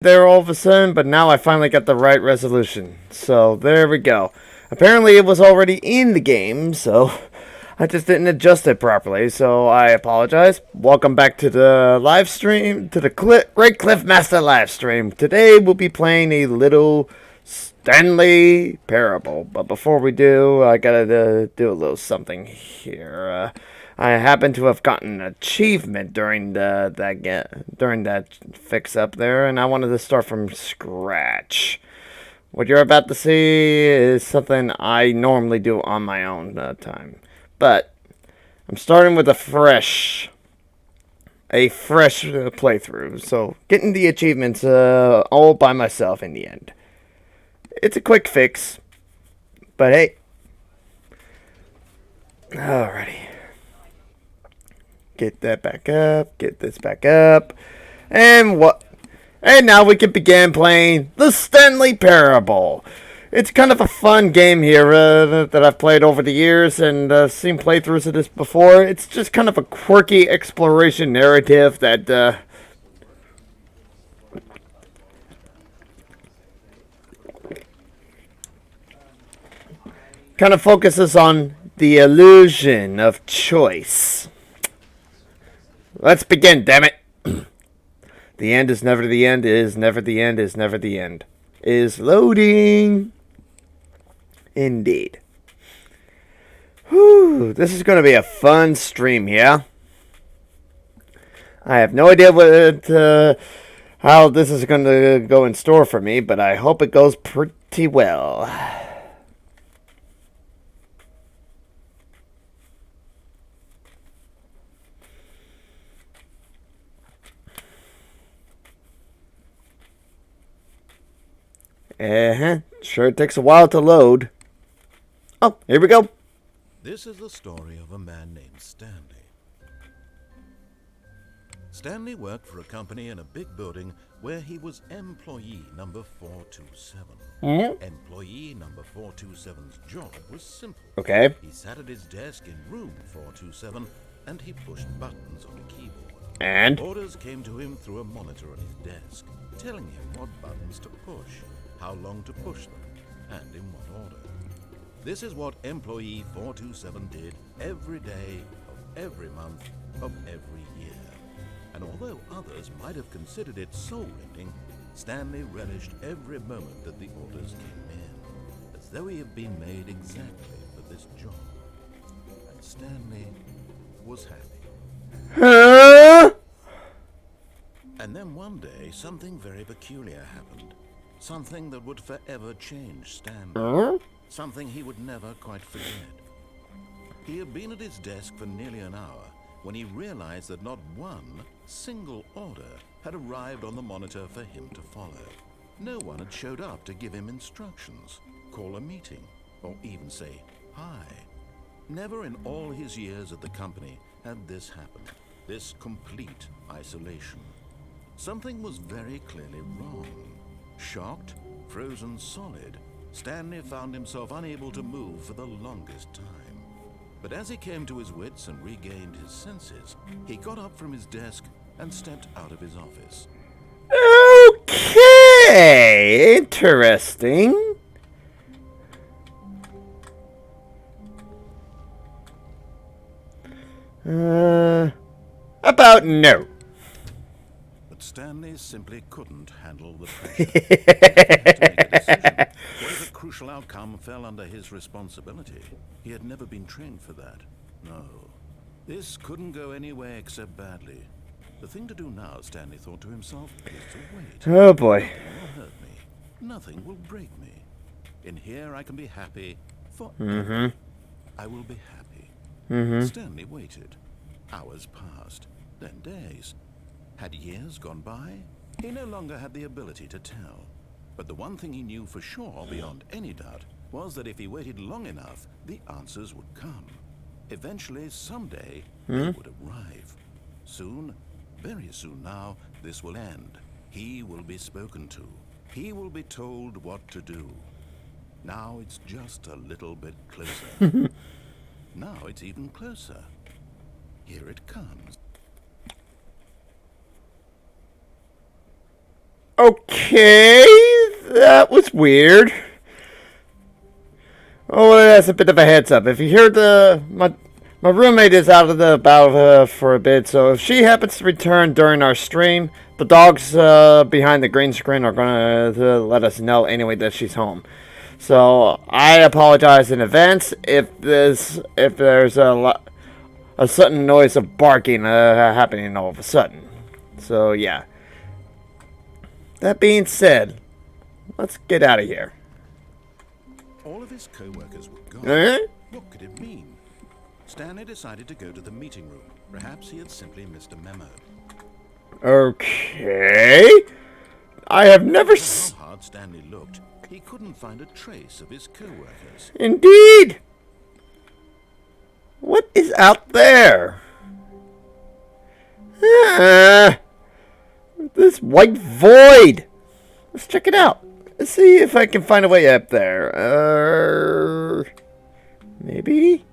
there all of a sudden, but now I finally got the right resolution. So there we go. Apparently it was already in the game, so I just didn't adjust it properly, so I apologize. Welcome back to the live stream, to the Great Cliff Master live stream. Today we'll be playing a little Stanley Parable, but before we do, I gotta do a little something here. I happen to have gotten an achievement during that fix up there, and I wanted to start from scratch. What you're about to see is something I normally do on my own time, but I'm starting with a fresh playthrough. So getting the achievements all by myself in the end. It's a quick fix, but hey, alrighty. Get that back up, get this back up, and now we can begin playing the Stanley Parable. It's kind of a fun game here that I've played over the years and seen playthroughs of this before. It's just kind of a quirky exploration narrative that kind of focuses on the illusion of choice. Let's begin, damn it. The end is never the end, is never the end, is never the end. Is loading. Indeed. Whew, this is going to be a fun stream here. I have no idea how this is going to go in store for me, but I hope it goes pretty well. Sure takes a while to load. Oh, here we go. This is the story of a man named Stanley. Stanley worked for a company in a big building where he was employee number 427. Employee number 427's job was simple. Okay. He sat at his desk in room 427 and he pushed buttons on a keyboard. And? Orders came to him through a monitor on his desk, telling him what buttons to push, how long to push them, and in what order. This is what employee 427 did every day of every month of every year. And although others might have considered it soul-rending, Stanley relished every moment that the orders came in, as though he had been made exactly for this job. And Stanley was happy. Huh? And then one day, something very peculiar happened. Something that would forever change Stanley. Something he would never quite forget. He had been at his desk for nearly an hour when he realized that not one single order had arrived on the monitor for him to follow. No one had showed up to give him instructions, call a meeting, or even say hi. Never in all his years at the company had this happened, this complete isolation. Something was very clearly wrong. Shocked, frozen solid, Stanley found himself unable to move for the longest time. But as he came to his wits and regained his senses, he got up from his desk and stepped out of his office. Okay, interesting. About no. But Stanley simply couldn't handle the pressure. He had to make a decision. What if a crucial outcome fell under his responsibility? He had never been trained for that. No. This couldn't go anywhere except badly. The thing to do now, Stanley thought to himself, is to wait. Oh boy. Nothing will hurt me. Nothing will break me. In here I can be happy forever. I will be happy. Stanley waited. Hours passed, then days. Had years gone by? He no longer had the ability to tell. But the one thing he knew for sure, beyond any doubt, was that if he waited long enough, the answers would come. Eventually, someday, they would arrive. Soon, very soon now, this will end. He will be spoken to. He will be told what to do. Now it's just a little bit closer. Now it's even closer. Here it comes. Okay, that was weird. Oh, that's a bit of a heads up. If you hear my roommate is out of the battle for a bit, so if she happens to return during our stream, the dogs behind the green screen are gonna let us know anyway that she's home. So I apologize in advance if there's a sudden noise of barking happening all of a sudden. So yeah. That being said, let's get out of here. All of his co-workers were gone. What could it mean? Stanley decided to go to the meeting room. Perhaps he had simply missed a memo. Okay. I have never How hard Stanley looked, he couldn't find a trace of his co-workers. Indeed. What is out there? This white void. Let's check it out. Let's see if I can find a way up there. Maybe?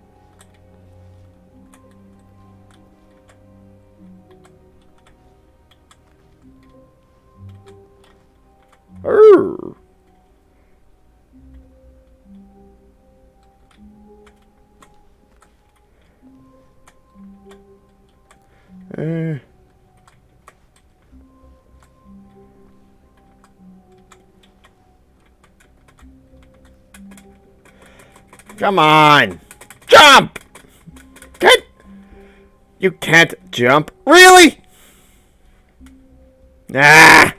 Come on! Jump! You can't jump. Really? Ah!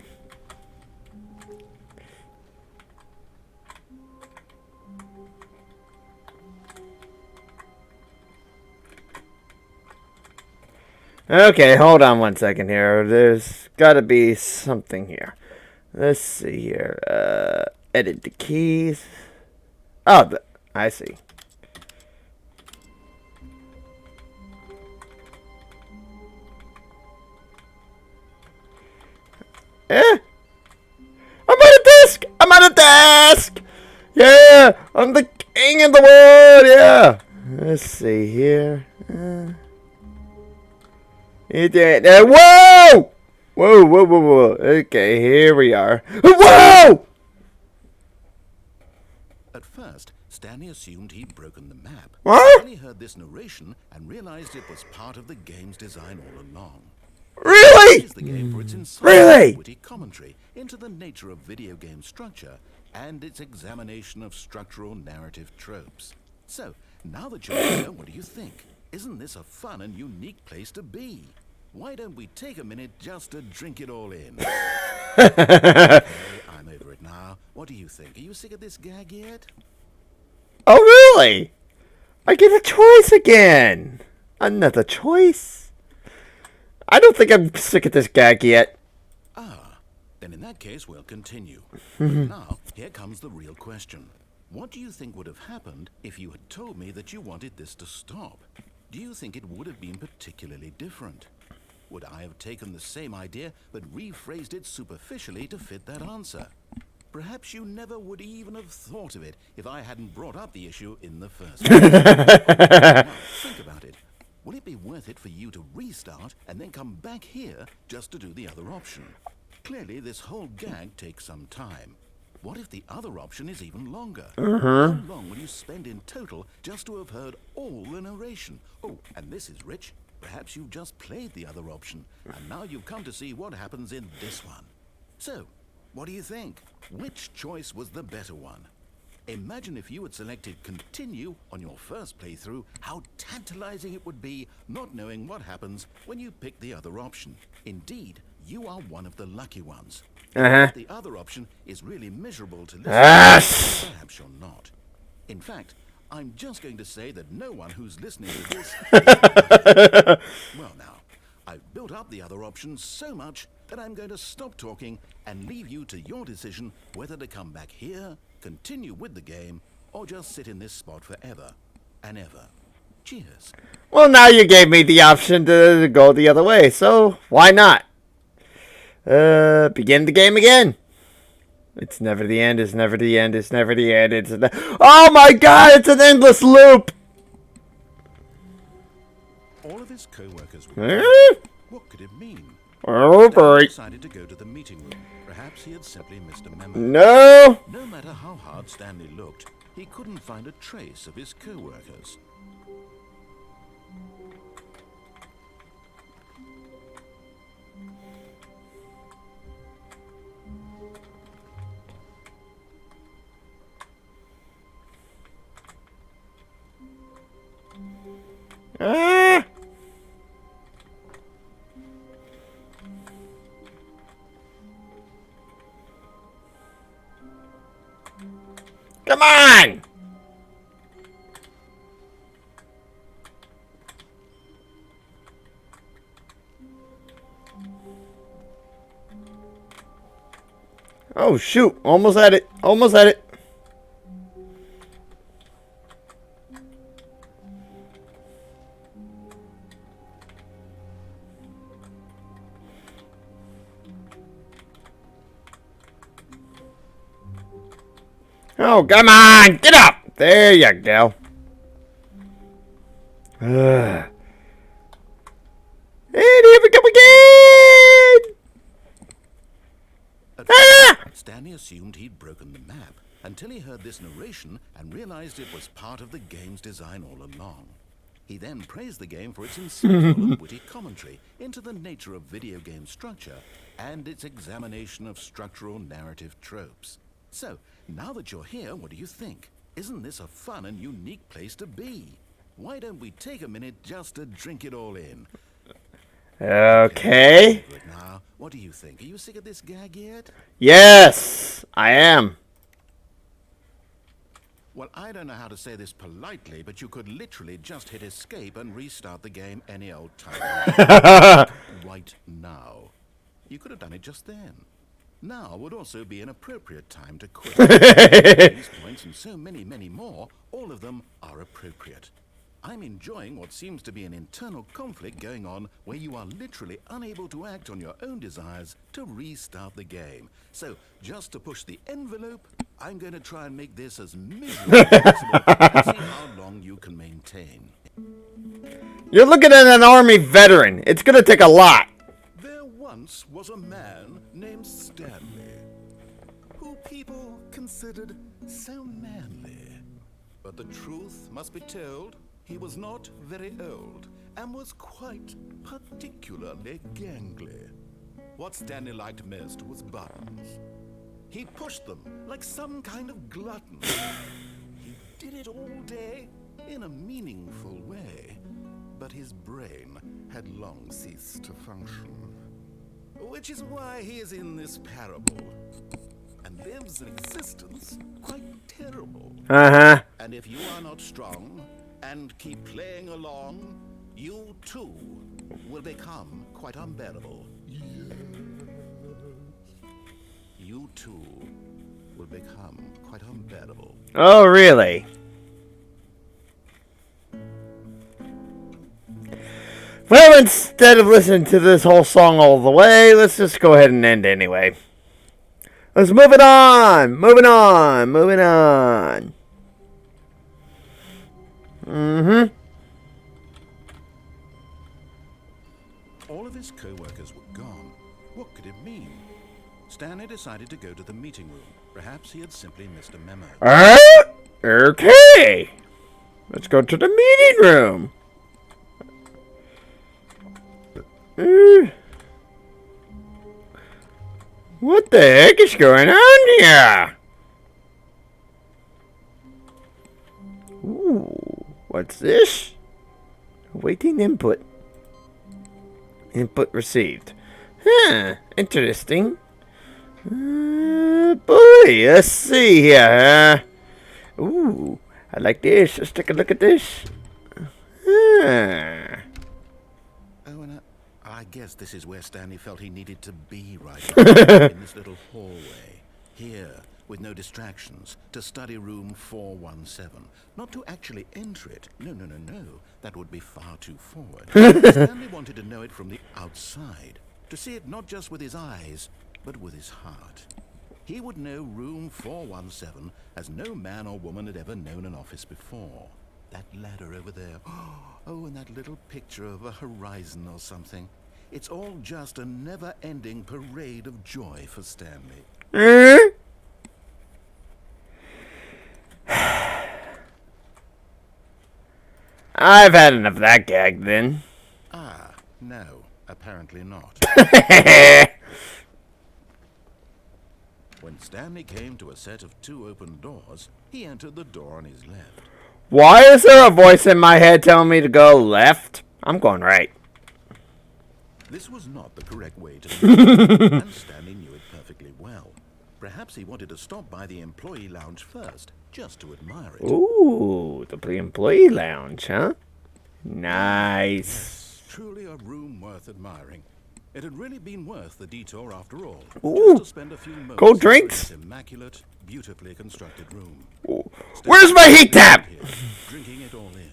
Okay, hold on one second here. There's gotta be something here. Let's see here. Edit the keys. Oh, I see. I'm on a desk! I'm on a desk! Yeah! I'm the king of the world! Yeah! Let's see here. Whoa! Whoa, whoa, whoa, whoa. Okay, here we are. Whoa! At first, Stanley assumed he'd broken the map. What? Then he heard this narration and realized it was part of the game's design all along. Really? The game for its insightful, Really? witty commentary into the nature of video game structure and its examination of structural narrative tropes. So, now that you're here, what do you think? Isn't this a fun and unique place to be? Why don't we take a minute just to drink it all in? Okay, I'm over it now. What do you think? Are you sick of this gag yet? Oh, really? I get a choice again. Another choice? I don't think I'm sick of this gag yet. Ah, then in that case, we'll continue. But now, here comes the real question. What do you think would have happened if you had told me that you wanted this to stop? Do you think it would have been particularly different? Would I have taken the same idea but rephrased it superficially to fit that answer? Perhaps you never would even have thought of it if I hadn't brought up the issue in the first place. Now, think about it. Will it be worth it for you to restart and then come back here just to do the other option? Clearly, this whole gag takes some time. What if the other option is even longer? How long will you spend in total just to have heard all the narration? Oh, and this is rich. Perhaps you've just played the other option, and now you've come to see what happens in this one. So, what do you think? Which choice was the better one? Imagine if you had selected continue on your first playthrough, how tantalizing it would be not knowing what happens when you pick the other option. Indeed, you are one of the lucky ones. The other option is really miserable to listen to. Perhaps you're not. In fact, I'm just going to say that no one who's listening to this well now, I've built up the other option so much that I'm going to stop talking and leave you to your decision whether to come back here, continue with the game, or just sit in this spot forever and ever. Cheers. Well, now you gave me the option to go the other way, so why not? Begin the game again. It's never the end, it's never the end, it's never the end, oh my god, it's an endless loop! All of his co-workers were what could it mean? Oh boy. Decided to go to the meeting room. Perhaps he had simply missed a memo. No! No matter how hard Stanley looked, he couldn't find a trace of his co-workers. Ah! Come on! Oh shoot, almost had it. Almost had it. Oh, come on! Get up! There you go. And here we go again! At Ah! first, Stanley assumed he'd broken the map until he heard this narration and realized it was part of the game's design all along. He then praised the game for its insightful and witty commentary into the nature of video game structure and its examination of structural narrative tropes. So, now that you're here, what do you think? Isn't this a fun and unique place to be? Why don't we take a minute just to drink it all in? Okay. Now, what do you think? Are you sick of this gag yet? Yes, I am. Well, I don't know how to say this politely, but you could literally just hit escape and restart the game any old time. Right now. You could have done it just then. Now would also be an appropriate time to quit. These points and so many, many more, all of them are appropriate. I'm enjoying what seems to be an internal conflict going on where you are literally unable to act on your own desires to restart the game. So, just to push the envelope, I'm going to try and make this as miserable as possible and see how long you can maintain. You're looking at an army veteran. It's gonna take a lot. There once was a man named Stanley, who people considered so manly. But the truth must be told, he was not very old and was quite particularly gangly. What Stanley liked most was buttons. He pushed them like some kind of glutton. He did it all day in a meaningful way, but his brain had long ceased to function. Which is why he is in this parable and lives an existence quite terrible. Uh-huh. And if you are not strong and keep playing along, you too will become quite unbearable. You too will become quite unbearable. Oh, really? Well, instead of listening to this whole song all the way, let's just go ahead and end anyway. Let's move it on! Moving on! Moving on! Mm-hmm. All of his co-workers were gone. What could it mean? Stanley decided to go to the meeting room. Perhaps he had simply missed a memo. Okay. Let's go to the meeting room. What the heck is going on here? Ooh, what's this? Awaiting input. Input received. Huh, interesting. Boy, let's see here. Ooh, I like this. Let's take a look at this. Huh. Oh, and I guess this is where Stanley felt he needed to be right now, in this little hallway. Here, with no distractions, to study room 417. Not to actually enter it. No. That would be far too forward. Stanley wanted to know it from the outside. To see it not just with his eyes, but with his heart. He would know room 417 as no man or woman had ever known an office before. That ladder over there. Oh, and that little picture of a horizon or something. It's all just a never-ending parade of joy for Stanley. I've had enough of that gag then. Ah, no, apparently not. When Stanley came to a set of 2 open doors, he entered the door on his left. Why is there a voice in my head telling me to go left? I'm going right. This was not the correct way to do, and Stanley knew it perfectly well. Perhaps he wanted to stop by the employee lounge first, just to admire it. Ooh, the employee lounge, huh? Nice. Truly a room worth admiring. It had really been worth the detour after all. Ooh. Just to spend a few moments Cold drinks? in this immaculate, beautifully constructed room. Ooh. Where's my heat tap? Drinking it all in.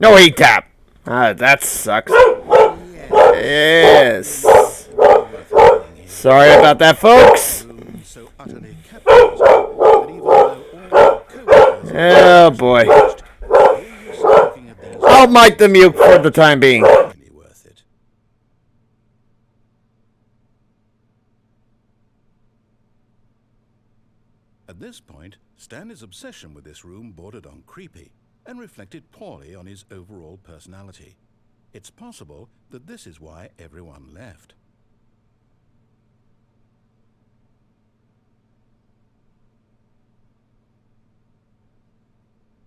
No heat tap. Ah, that sucks. Yes. Sorry about that, folks. So utterly captivating that even though all co-workers Oh boy. looking at these I'll mic the mute for the time being. really worth it. At this point, Stanley's obsession with this room bordered on creepy and reflected poorly on his overall personality. It's possible that this is why everyone left.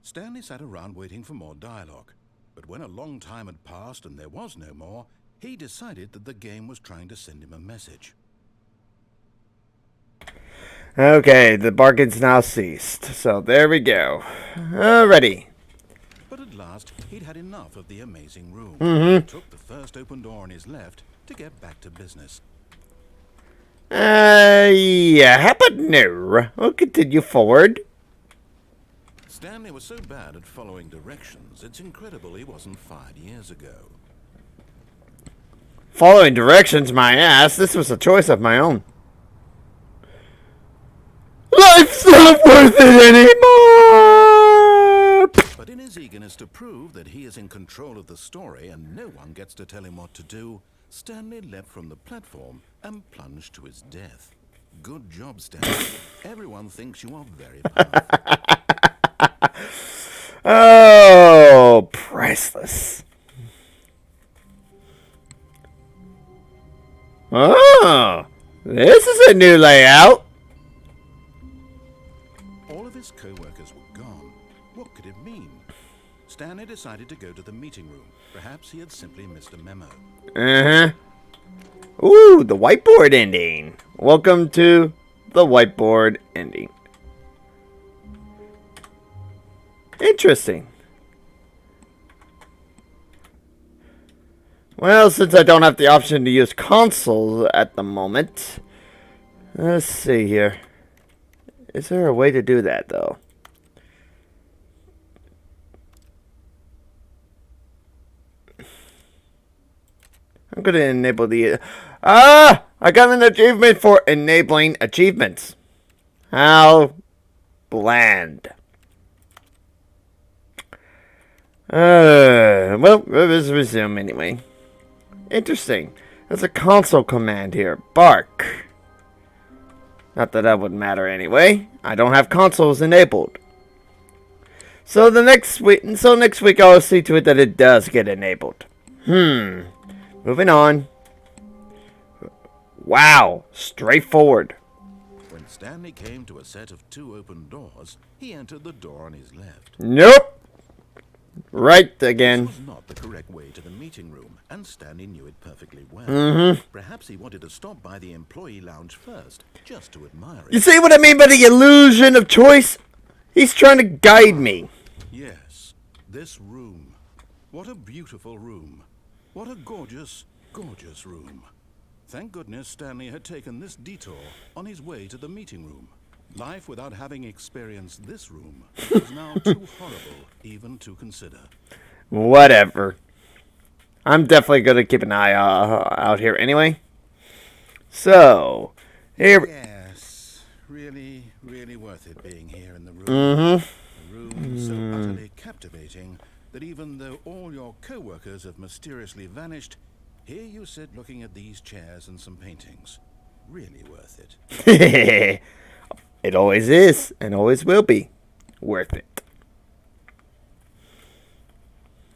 Stanley sat around waiting for more dialogue, but when a long time had passed and there was no more, he decided that the game was trying to send him a message. Okay, the bargain's now ceased. So there we go. Alrighty. But at last, he'd had enough of the amazing room. Mm-hmm. He took the first open door on his left to get back to business. Yeah, how about no? We'll continue forward. Stanley was so bad at following directions, it's incredible he wasn't fired years ago. Following directions, my ass. This was a choice of my own. Life's not worth it anymore! But in his eagerness to prove that he is in control of the story and no one gets to tell him what to do, Stanley leapt from the platform and plunged to his death. Good job, Stanley. Everyone thinks you are very powerful. Oh, priceless. Oh, this is a new layout. All of his co-workers were gone. What could it mean? Stanley decided to go to the meeting room. Perhaps he had simply missed a memo. Uh-huh. Ooh, the whiteboard ending. Welcome to the whiteboard ending. Interesting. Well, since I don't have the option to use console at the moment, let's see here. Is there a way to do that, though? I'm going to enable the... I got an achievement for enabling achievements. How bland. Well, let's resume anyway. Interesting. There's a console command here. Bark. Not that that would matter anyway. I don't have consoles enabled. So next week I'll see to it that it does get enabled. Moving on. Wow, straightforward. When Stanley came to a set of 2 open doors, he entered the door on his left. Nope. Right again. This was not the correct way to the meeting room, and Stanley knew it perfectly well. Perhaps he wanted to stop by the employee lounge first, just to admire it. You see what I mean by the illusion of choice? He's trying to guide me. Yes, this room. What a beautiful room. What a gorgeous, gorgeous room. Thank goodness Stanley had taken this detour on his way to the meeting room. Life without having experienced this room was now too horrible even to consider. Whatever. I'm definitely going to keep an eye out here anyway. So, here... Yes, really, really worth it being here in the room. Mm-hmm. The room room so utterly captivating that even though all your co-workers have mysteriously vanished, here you sit looking at these chairs and some paintings. Really worth it. It always is, and always will be, worth it.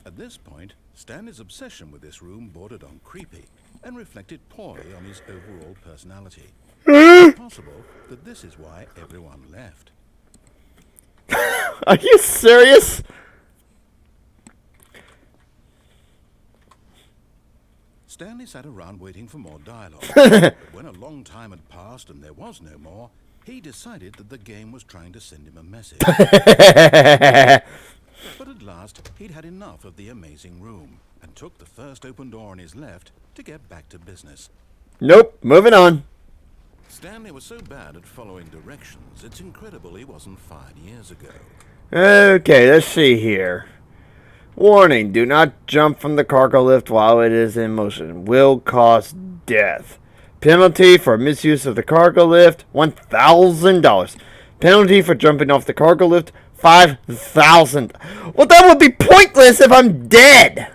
At this point, Stanley's obsession with this room bordered on creepy and reflected poorly on his overall personality. It's possible that this is why everyone left. Are you serious? Stanley sat around waiting for more dialogue. But when a long time had passed and there was no more, he decided that the game was trying to send him a message. But at last, he'd had enough of the amazing room and took the first open door on his left to get back to business. Nope, moving on. Stanley was so bad at following directions, it's incredible he wasn't fired years ago. Okay, let's see here. Warning, do not jump from the cargo lift while it is in motion. Will cause death. Penalty for misuse of the cargo lift, $1,000. Penalty for jumping off the cargo lift, $5,000. Well, that would be pointless if I'm dead.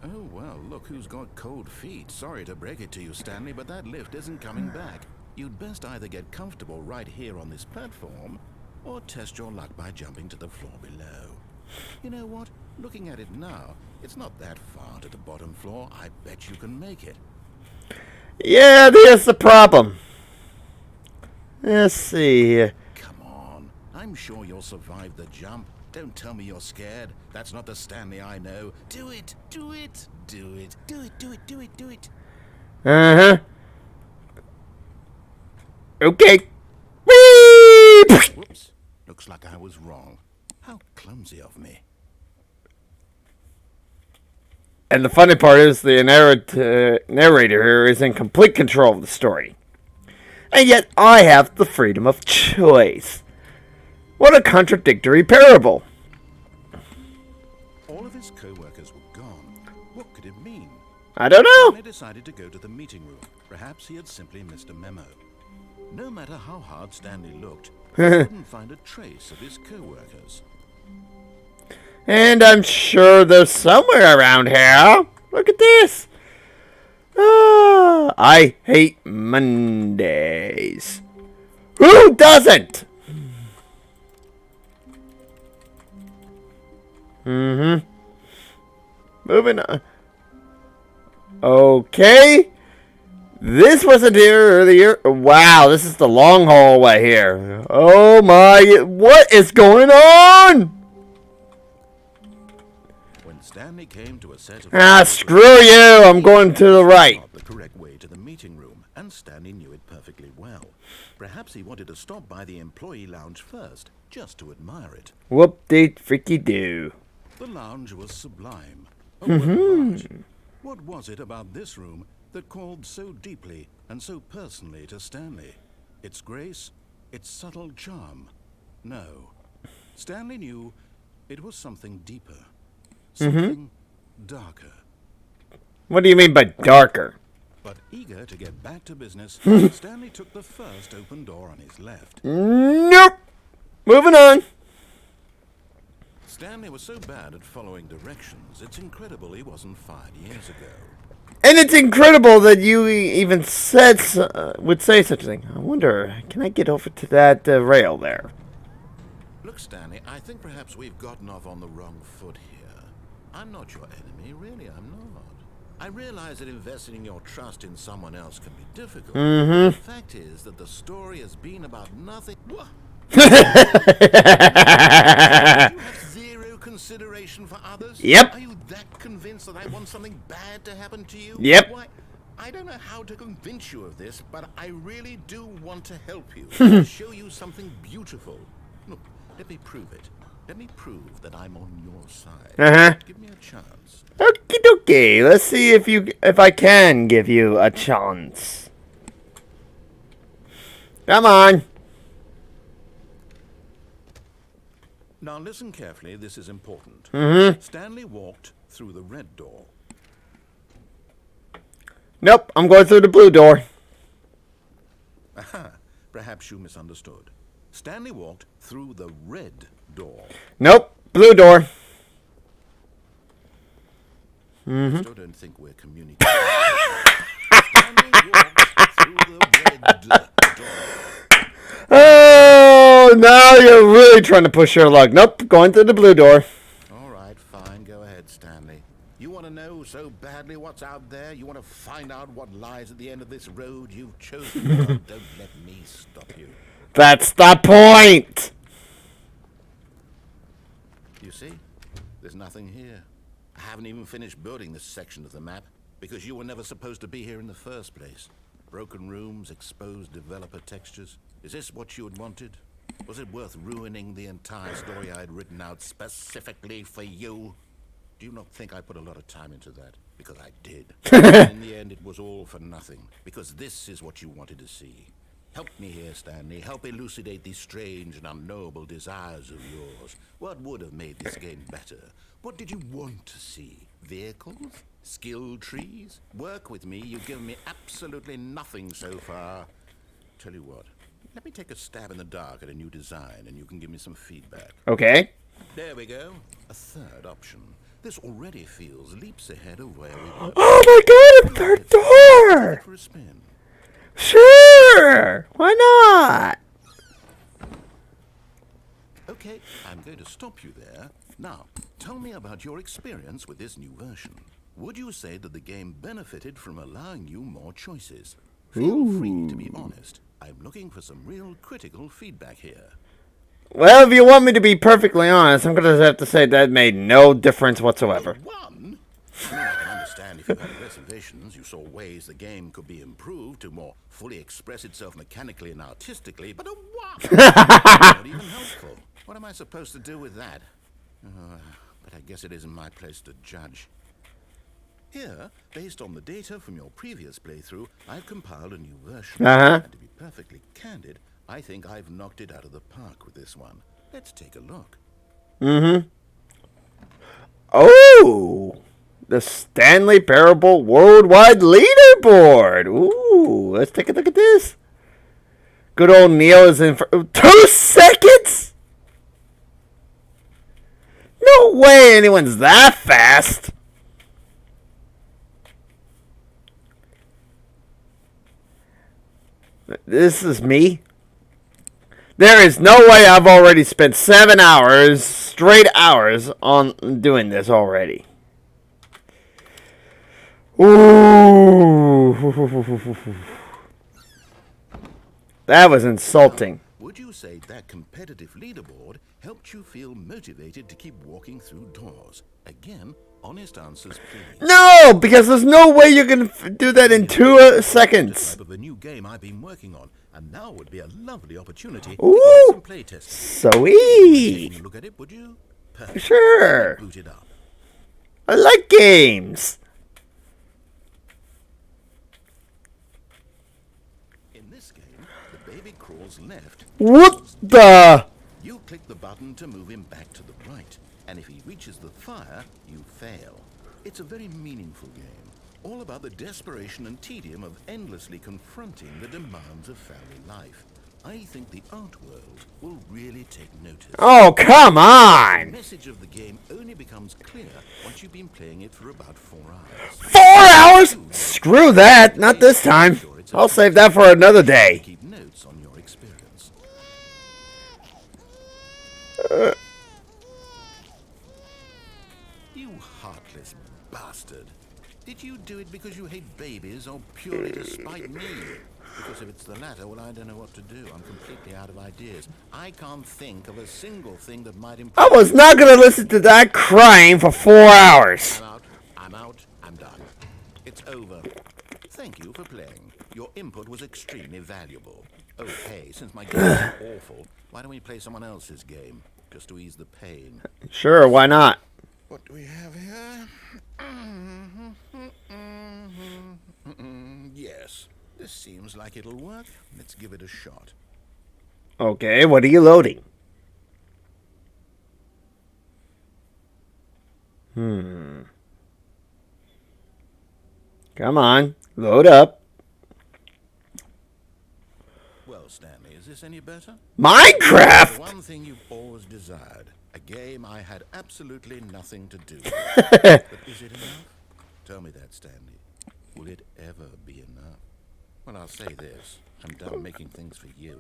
Oh, well, look who's got cold feet. Sorry to break it to you, Stanley, but that lift isn't coming back. You'd best either get comfortable right here on this platform, or test your luck by jumping to the floor below. You know what? Looking at it now, it's not that far to the bottom floor. I bet you can make it. Yeah, there's the problem. Let's see here. Come on. I'm sure you'll survive the jump. Don't tell me you're scared. That's not the Stanley I know. Do it. Do it. Do it. Do it. Do it. Do it. Do it. Uh-huh. Okay. Whee! Whoops. Looks like I was wrong. How clumsy of me. And the funny part is the narrator here is in complete control of the story. And yet I have the freedom of choice. What a contradictory parable. All of his co-workers were gone. What could it mean? I don't know. They decided to go to the meeting room. Perhaps he had simply missed a memo. No matter how hard Stanley looked, he couldn't find a trace of his co-workers. And I'm sure they're somewhere around here. Look at this. I hate Mondays. Who doesn't? Moving on. Okay. This wasn't here earlier. Wow, this is the long hallway here. Oh my, what is going on? When Stanley came to a set of Screw you. I'm going to the right. the correct way to the meeting room, and Stanley knew it perfectly well. Perhaps he wanted to stop by the employee lounge first, just to admire it. Whoop-de-freaky-doo. The lounge was sublime. A work of art. What was it about this room that called so deeply and so personally to Stanley? Its grace, its subtle charm? No. Stanley knew it was something deeper. Something darker. What do you mean by darker? But eager to get back to business, Stanley took the first open door on his left. Nope. Moving on. Stanley was so bad at following directions, it's incredible he wasn't fired years ago. And it's incredible that you even said would say such a thing. I wonder, can I get over to that rail there? Look, Stanley, I think perhaps we've gotten off on the wrong foot here. I'm not your enemy, really, I'm not. I realize that investing your trust in someone else can be difficult. The fact is that the story has been about nothing. What? You have zero consideration for others? Yep. Are you that convinced that I want something bad to happen to you? Yep. Why, I don't know how to convince you of this, but I really do want to help you. And show you something beautiful. Look, let me prove it. Let me prove that I'm on your side. Give me a chance. Okie dokie. Let's see if I can give you a chance. Come on. Now listen carefully, this is important. Stanley walked through the red door. Nope, I'm going through the blue door. Aha, Perhaps you misunderstood. Stanley walked through the red door. Nope. Blue door. I still don't think we're communicating. Stanley walked through the red door. Oh, now you're really trying to push your luck. Nope. Going through the blue door. All right, fine. Go ahead, Stanley. You want to know so badly what's out there? You want to find out what lies at the end of this road you've chosen? Well, don't let me stop you. That's the point. You see? There's nothing here. I haven't even finished building this section of the map because you were never supposed to be here in the first place. Broken rooms, exposed developer textures. Is this what you had wanted? Was it worth ruining the entire story I had written out specifically for you? Do you not think I put a lot of time into that? Because I did. And in the end, it was all for nothing. Because this is what you wanted to see. Help me here, Stanley. Help elucidate these strange and unknowable desires of yours. What would have made this game better? What did you want to see? Vehicles? Skill trees? Work with me. You've given me absolutely nothing so far. Tell you what. Let me take a stab in the dark at a new design, and you can give me some feedback. Okay. There we go. A third option. This already feels leaps ahead of where we were. Oh my god, a third door! For a spin. Sure! Why not? Okay, I'm going to stop you there. Now, tell me about your experience with this new version. Would you say that the game benefited from allowing you more choices? Feel free to be honest. I'm looking for some real critical feedback here. Well, if you want me to be perfectly honest, I'm going to have to say that made no difference whatsoever. One? I mean, I can understand if you had reservations, you saw ways the game could be improved to more fully express itself mechanically and artistically, but a one? Not even helpful. What am I supposed to do with that? But I guess it isn't my place to judge. Here, based on the data from your previous playthrough, I've compiled a new version. And to be perfectly candid, I think I've knocked it out of the park with this one. Let's take a look. Oh! The Stanley Parable Worldwide Leaderboard! Ooh, let's take a look at this. Good old Neil is in for 2 seconds? No way anyone's that fast! This is me. There is no way I've already spent 7 hours, straight hours, on doing this already. Ooh. That was insulting. Would you say that competitive leaderboard helped you feel motivated to keep walking through doors? Again, honest answers, please. No, because there's no way you're going to do that in 2 seconds. Of a new game I've been working on, and now would be a lovely opportunity to Ooh, get some play testing. sweet. Look at it, would you? Perfect. Sure. Boot it up. I like games. In this game, the baby crawls left. What the? You click the button to move him back to the right, and if he reaches the fire, you fail. It's a very meaningful game, all about the desperation and tedium of endlessly confronting the demands of family life. I think the art world will really take notice. Oh, come The on. message of the game only becomes clear once you've been playing it for about 4 hours. 4 hours? Screw that. Not this time. I'll save that for another day. Keep notes on your experience. You heartless bastard. Did you do it because you hate babies or purely to spite me? Because if it's the latter, well, I don't know what to do. I'm completely out of ideas. I can't think of a single thing that might improve. I was not going to listen to that crying for 4 hours. I'm out. I'm done. It's over. Thank you for playing. Your input was extremely valuable. Oh, hey, since my game is awful, why don't we play someone else's game? Just to ease the pain. Sure, why not? What do we have here? Yes, this seems like it'll work. Let's give it a shot. Okay, what are you loading? Come on, load up. Well, Stanley, this any better? Minecraft! One thing you've always desired. A game I had absolutely nothing to do with. But is it enough? Tell me that, Stanley. Will it ever be enough? Well, I'll say this. I'm done making things for you.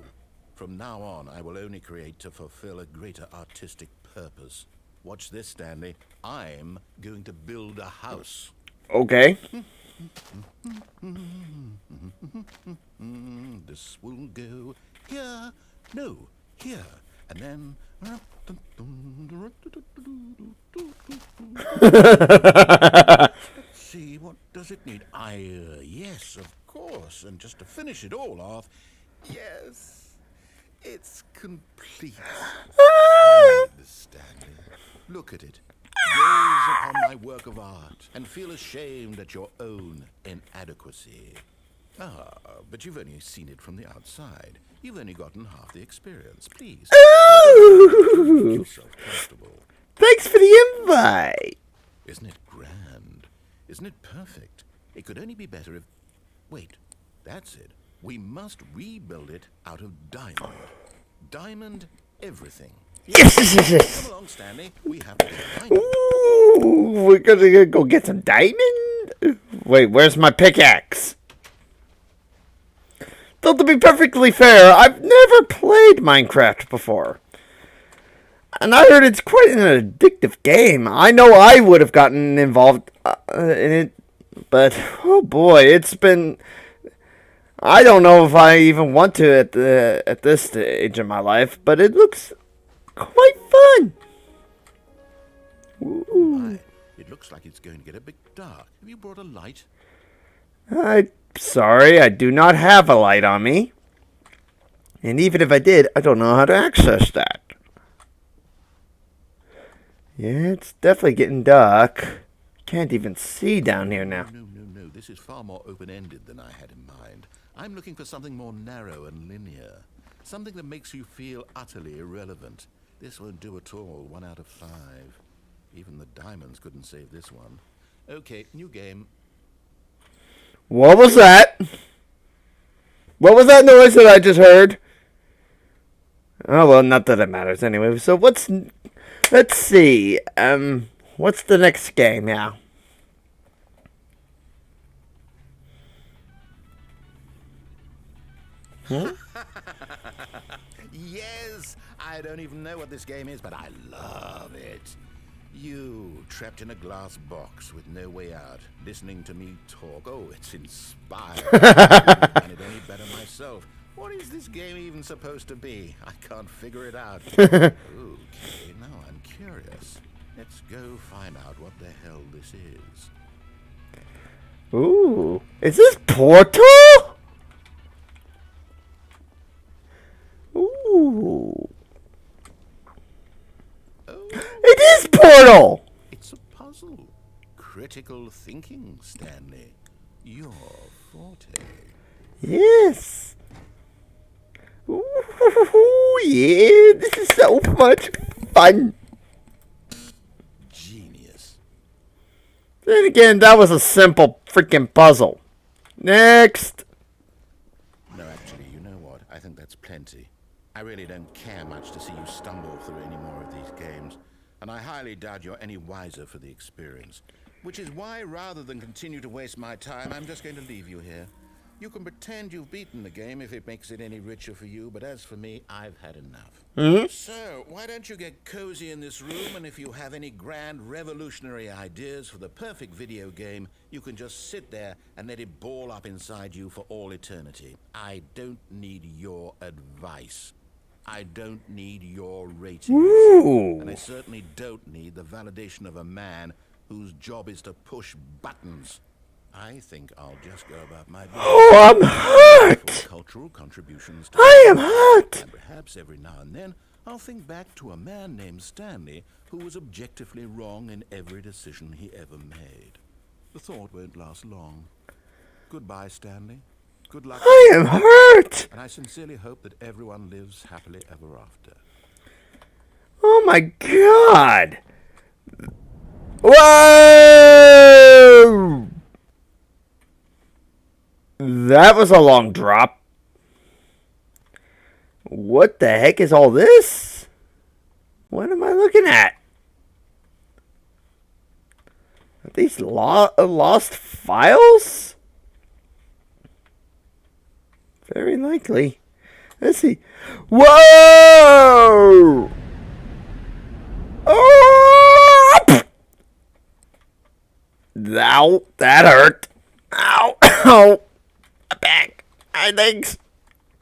From now on, I will only create to fulfill a greater artistic purpose. Watch this, Stanley. I'm going to build a house. Okay. This will go here. No, here. And then... Let's see, what does it need? Yes, of course. And just to finish it all off, yes, it's complete. Stanley, look at it. Gaze upon my work of art and feel ashamed at your own inadequacy. Ah, but you've only seen it from the outside. You've only gotten half the experience. Please, make yourself comfortable. Thanks for the invite. Isn't it grand? Isn't it perfect? It could only be better if... Wait, that's it. We must rebuild it out of diamond. Diamond everything. Yes! Come along, Stanley. We have to get diamond. Ooh, we're gonna go get some diamond? Wait, where's my pickaxe? Though to be perfectly fair, I've never played Minecraft before. And I heard it's quite an addictive game. I know I would have gotten involved in it, but oh boy, it's been... I don't know if I even want to at this stage in my life, but it looks quite fun. Ooh. It looks like it's going to get a bit dark. Have you brought a light? Sorry, I do not have a light on me. And even if I did, I don't know how to access that. Yeah, it's definitely getting dark. Can't even see down here now. No. This is far more open-ended than I had in mind. I'm looking for something more narrow and linear. Something that makes you feel utterly irrelevant. This won't do at all. 1 out of 5. Even the diamonds couldn't save this one. Okay, new game. What was that? What was that noise that I just heard? Oh, well, not that it matters anyway. So let's see. What's the next game now? Yes, I don't even know what this game is, but I love it. You, trapped in a glass box with no way out, listening to me talk. Oh, it's inspiring. And it only better myself. What is this game even supposed to be? I can't figure it out. Okay, now I'm curious. Let's go find out what the hell this is. Ooh, is this Portal? Ooh. Oh, It is Portal! it's a puzzle. Critical thinking, Stanley. Your forte. Yes. Ooh, yeah, this is so much fun. Genius. Then again, that was a simple freaking puzzle. Next. No, actually, you know what? I think that's plenty. I really don't care much to see you stumble through any more of these games, and I highly doubt you're any wiser for the experience. Which is why, rather than continue to waste my time, I'm just going to leave you here. You can pretend you've beaten the game if it makes it any richer for you, but as for me, I've had enough. So, why don't you get cozy in this room, and if you have any grand revolutionary ideas for the perfect video game, you can just sit there and let it ball up inside you for all eternity. I don't need your advice. I don't need your ratings. Ooh. And I certainly don't need the validation of a man whose job is to push buttons. I think I'll just go about my business. Oh, I'm hurt. Cultural contributions to I am hurt. and perhaps every now and then I'll think back to a man named Stanley who was objectively wrong in every decision he ever made. The thought won't last long. Goodbye, Stanley. Good luck. I am hurt. And I sincerely hope that everyone lives happily ever after. Oh my god. Whoa! That was a long drop. What the heck is all this? What am I looking at? Are these lost files? Very likely. Let's see. Whoa! Oh! Ow, that hurt. Ow, ow. My back, my legs,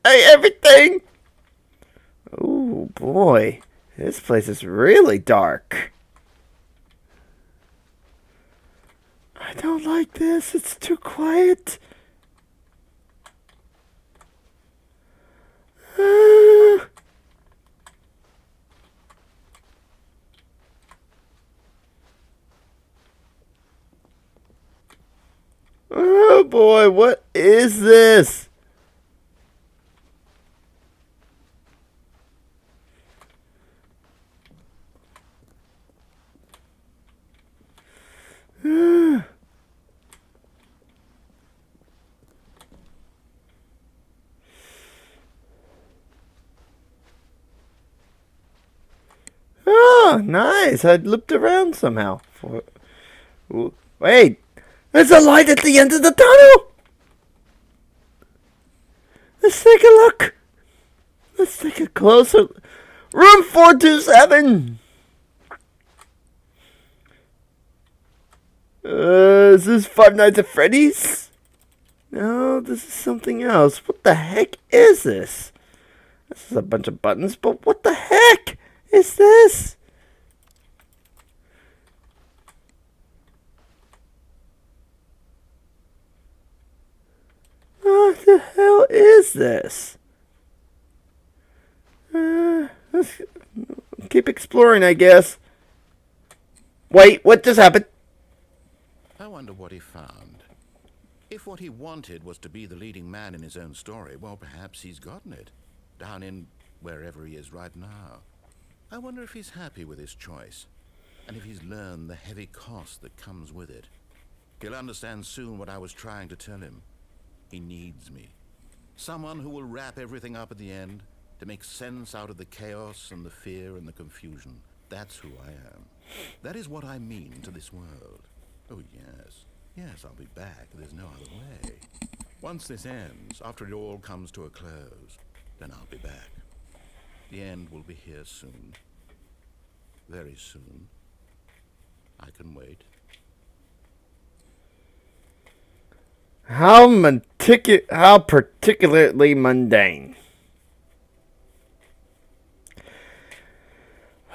everything. Oh boy, this place is really dark. I don't like this. It's too quiet. Oh boy, what is this? Oh, nice. I looped around somehow. Wait, there's a light at the end of the tunnel. Let's take a look. Let's take a closer. Room 427. Is this Five Nights at Freddy's? No, this is something else. What the heck is this? This is a bunch of buttons, but what the heck is this? What the hell is this? Let's keep exploring, I guess. Wait, what just happened? I wonder what he found. If what he wanted was to be the leading man in his own story, well, perhaps he's gotten it. Down in wherever he is right now. I wonder if he's happy with his choice. And if he's learned the heavy cost that comes with it. He'll understand soon what I was trying to tell him. He needs me. Someone who will wrap everything up at the end, to make sense out of the chaos and the fear and the confusion. That's who I am. That is what I mean to this world. Oh, yes. Yes, I'll be back. There's no other way. Once this ends, after it all comes to a close, then I'll be back. The end will be here soon. Very soon. I can wait. How particularly mundane.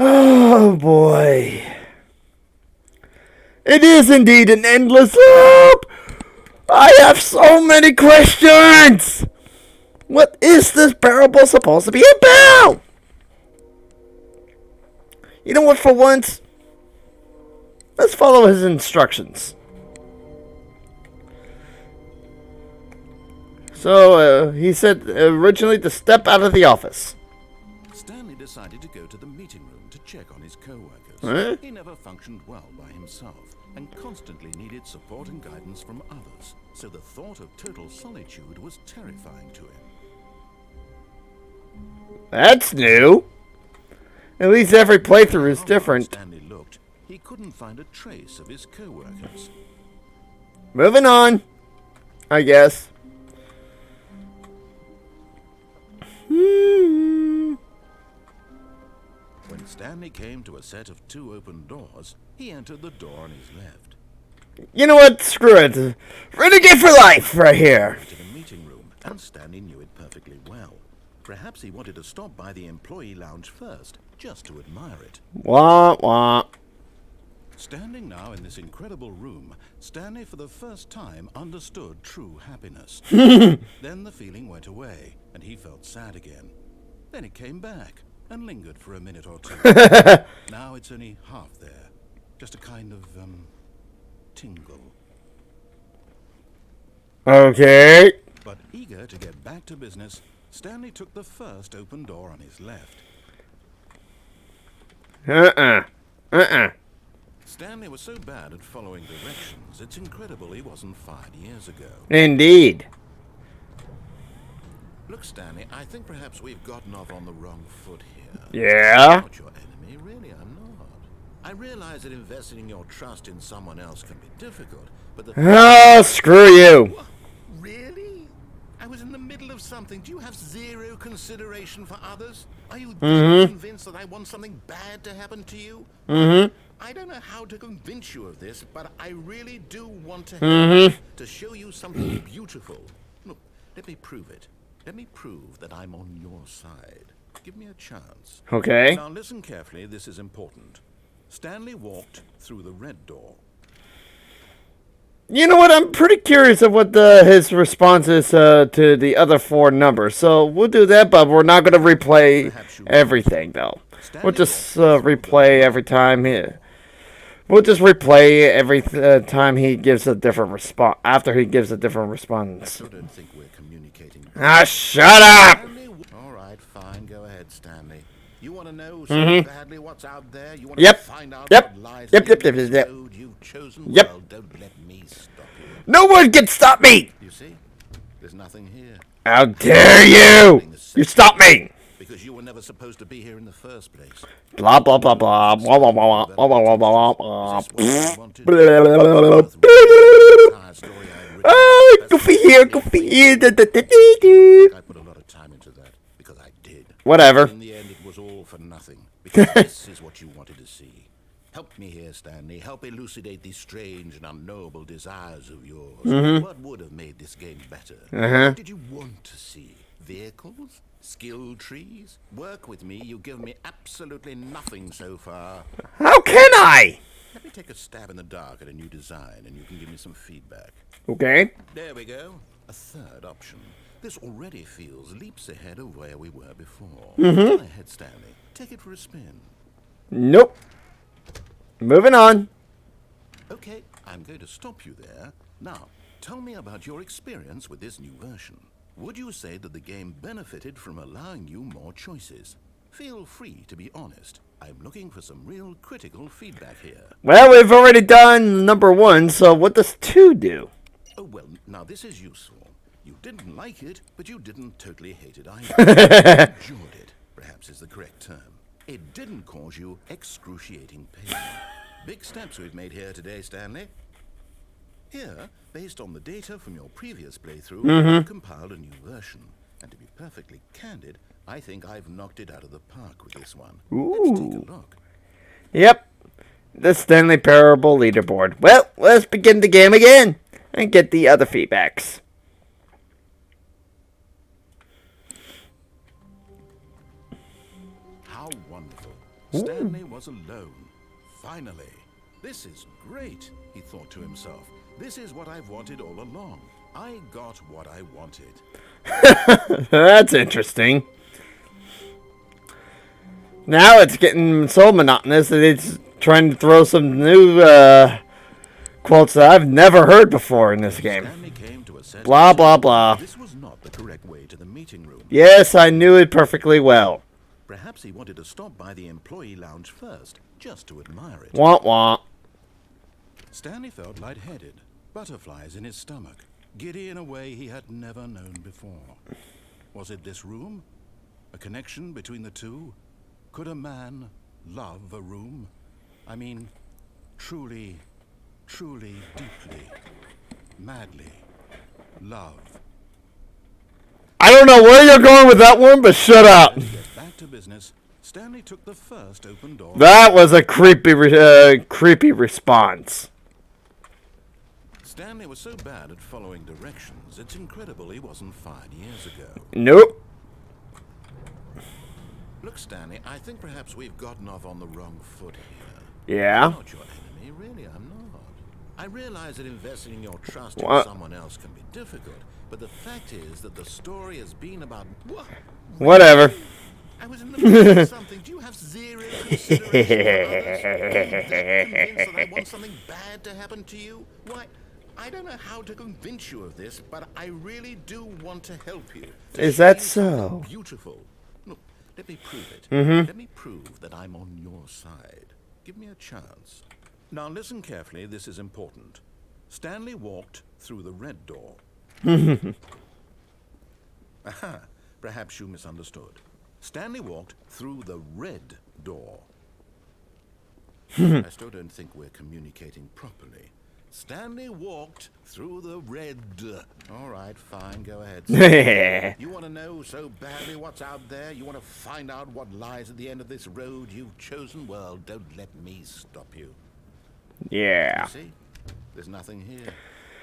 Oh boy. It is indeed an endless loop. I have so many questions. What is this parable supposed to be about? You know what, for once, let's follow his instructions. So, he said originally to step out of the office. Stanley decided to go to the meeting room to check on his co-workers. Huh? He never functioned well by himself and constantly needed support and guidance from others, so the thought of total solitude was terrifying to him. That's new. At least every playthrough is different. Stanley looked, he couldn't find a trace of his co-workers. Moving on, I guess. When Stanley came to a set of 2 open doors, he entered the door on his left. You know what? Screw it. Renegade for life right here. To the meeting room, and Stanley knew it perfectly well. Perhaps he wanted to stop by the employee lounge first, just to admire it. Wah, wah. Standing now in this incredible room, Stanley for the first time understood true happiness. Then the feeling went away, and he felt sad again. Then it came back, and lingered for a minute or two. Now it's only half there. Just a kind of, tingle. Okay. But eager to get back to business, Stanley took the first open door on his left. Stanley was so bad at following directions, it's incredible he wasn't fired years ago. Indeed. Look, Stanley, I think perhaps we've gotten off on the wrong foot here. Yeah? I'm not your enemy, really, I'm not. I realize that investing your trust in someone else can be difficult, but the... Oh, screw you. What? Really? I was in the middle of something. Do you have zero consideration for others? Are you convinced that I want something bad to happen to you? I don't know how to convince you of this, but I really do want to help you, to show you something beautiful. Look, let me prove it. Let me prove that I'm on your side. Give me a chance. Okay. Now listen carefully, this is important. Stanley walked through the red door. You know what? I'm pretty curious of what his response is to the other 4 numbers. So we'll do that, but we're not going to replay everything, though. We'll just replay every time we'll just replay every time he gives a different response. After he gives a different response. I don't think we're communicating. Ah, shut up! All right, fine. Go ahead, Stanley. You want to know so badly what's out there? You want Yep. to find out Yep. what lies Yep, in yep, this yep. road you've chosen? Yep. Well, don't let me stop you. No one can stop me! You see? There's nothing here. How dare you! You stop me! Because you were never supposed to be here in the first place. Blah blah blah blah blah blah blah blah blah blah blah. Goofy here, goofy here. I put a lot of time into that because I did. Whatever. In the end, it was all for nothing because this is what you wanted to see. Help me here, Stanley. Help elucidate these strange and unknowable desires of yours. What would have made this game better? What did you want to see? Vehicles? Skill trees? Work with me. You give me absolutely nothing so far. How can I? Let me take a stab in the dark at a new design and you can give me some feedback. Okay. There we go. A third option. This already feels leaps ahead of where we were before. Go ahead, Stanley. Take it for a spin. Nope. Moving on. Okay, I'm going to stop you there. Now, tell me about your experience with this new version. Would you say that the game benefited from allowing you more choices? Feel free to be honest. I'm looking for some real critical feedback here. Well, we've already done number 1, so what does 2 do? Oh, well, now this is useful. You didn't like it, but you didn't totally hate it either. You enjoyed it, perhaps is the correct term. It didn't cause you excruciating pain. Big steps we've made here today, Stanley. Here, based on the data from your previous playthrough, I've compiled a new version. And to be perfectly candid, I think I've knocked it out of the park with this one. Let's take a look. Yep. The Stanley Parable leaderboard. Well, let's begin the game again and get the other feedbacks. How wonderful. Stanley was alone. Finally. This is great, he thought to himself. This is what I've wanted all along. I got what I wanted. That's interesting. Now it's getting so monotonous that it's trying to throw some new quotes that I've never heard before in this game. Stanley came to assess Blah, blah, blah. This was not the correct way to the meeting room. Yes, I knew it perfectly well. Perhaps he wanted to stop by the employee lounge first, just to admire it. Wah wah. Stanley felt lightheaded, butterflies in his stomach, giddy in a way he had never known before. Was it this room? A connection between the two? Could a man love a room? I mean, truly, truly, deeply, madly love. I don't know where you're going with that one, but shut up. To get back to business, Stanley took the first open door. That was a creepy response. Stanley was so bad at following directions, it's incredible he wasn't fired years ago. Nope. Look, Stanley, I think perhaps we've gotten off on the wrong foot here. Yeah. I'm not your enemy, really, I'm not. I realize that investing in your trust in What? someone else can be difficult, but the fact is that the story has been about... Whatever. I was in the middle of something. Do you have zero consideration for others? Are you that convinced that I want something bad to happen to you? Why, I don't know how to convince you of this, but I really do want to help you. Is that so? Beautiful. Look, let me prove it. Let me prove that I'm on your side. Give me a chance. Now listen carefully, this is important. Stanley walked through the red door. Aha. Perhaps you misunderstood. Stanley walked through the red door. I still don't think we're communicating properly. Stanley walked through the red... All right, fine, go ahead. Stanley. You want to know so badly what's out there? You want to find out what lies at the end of this road you've chosen? Well, don't let me stop you. Yeah. You see? There's nothing here.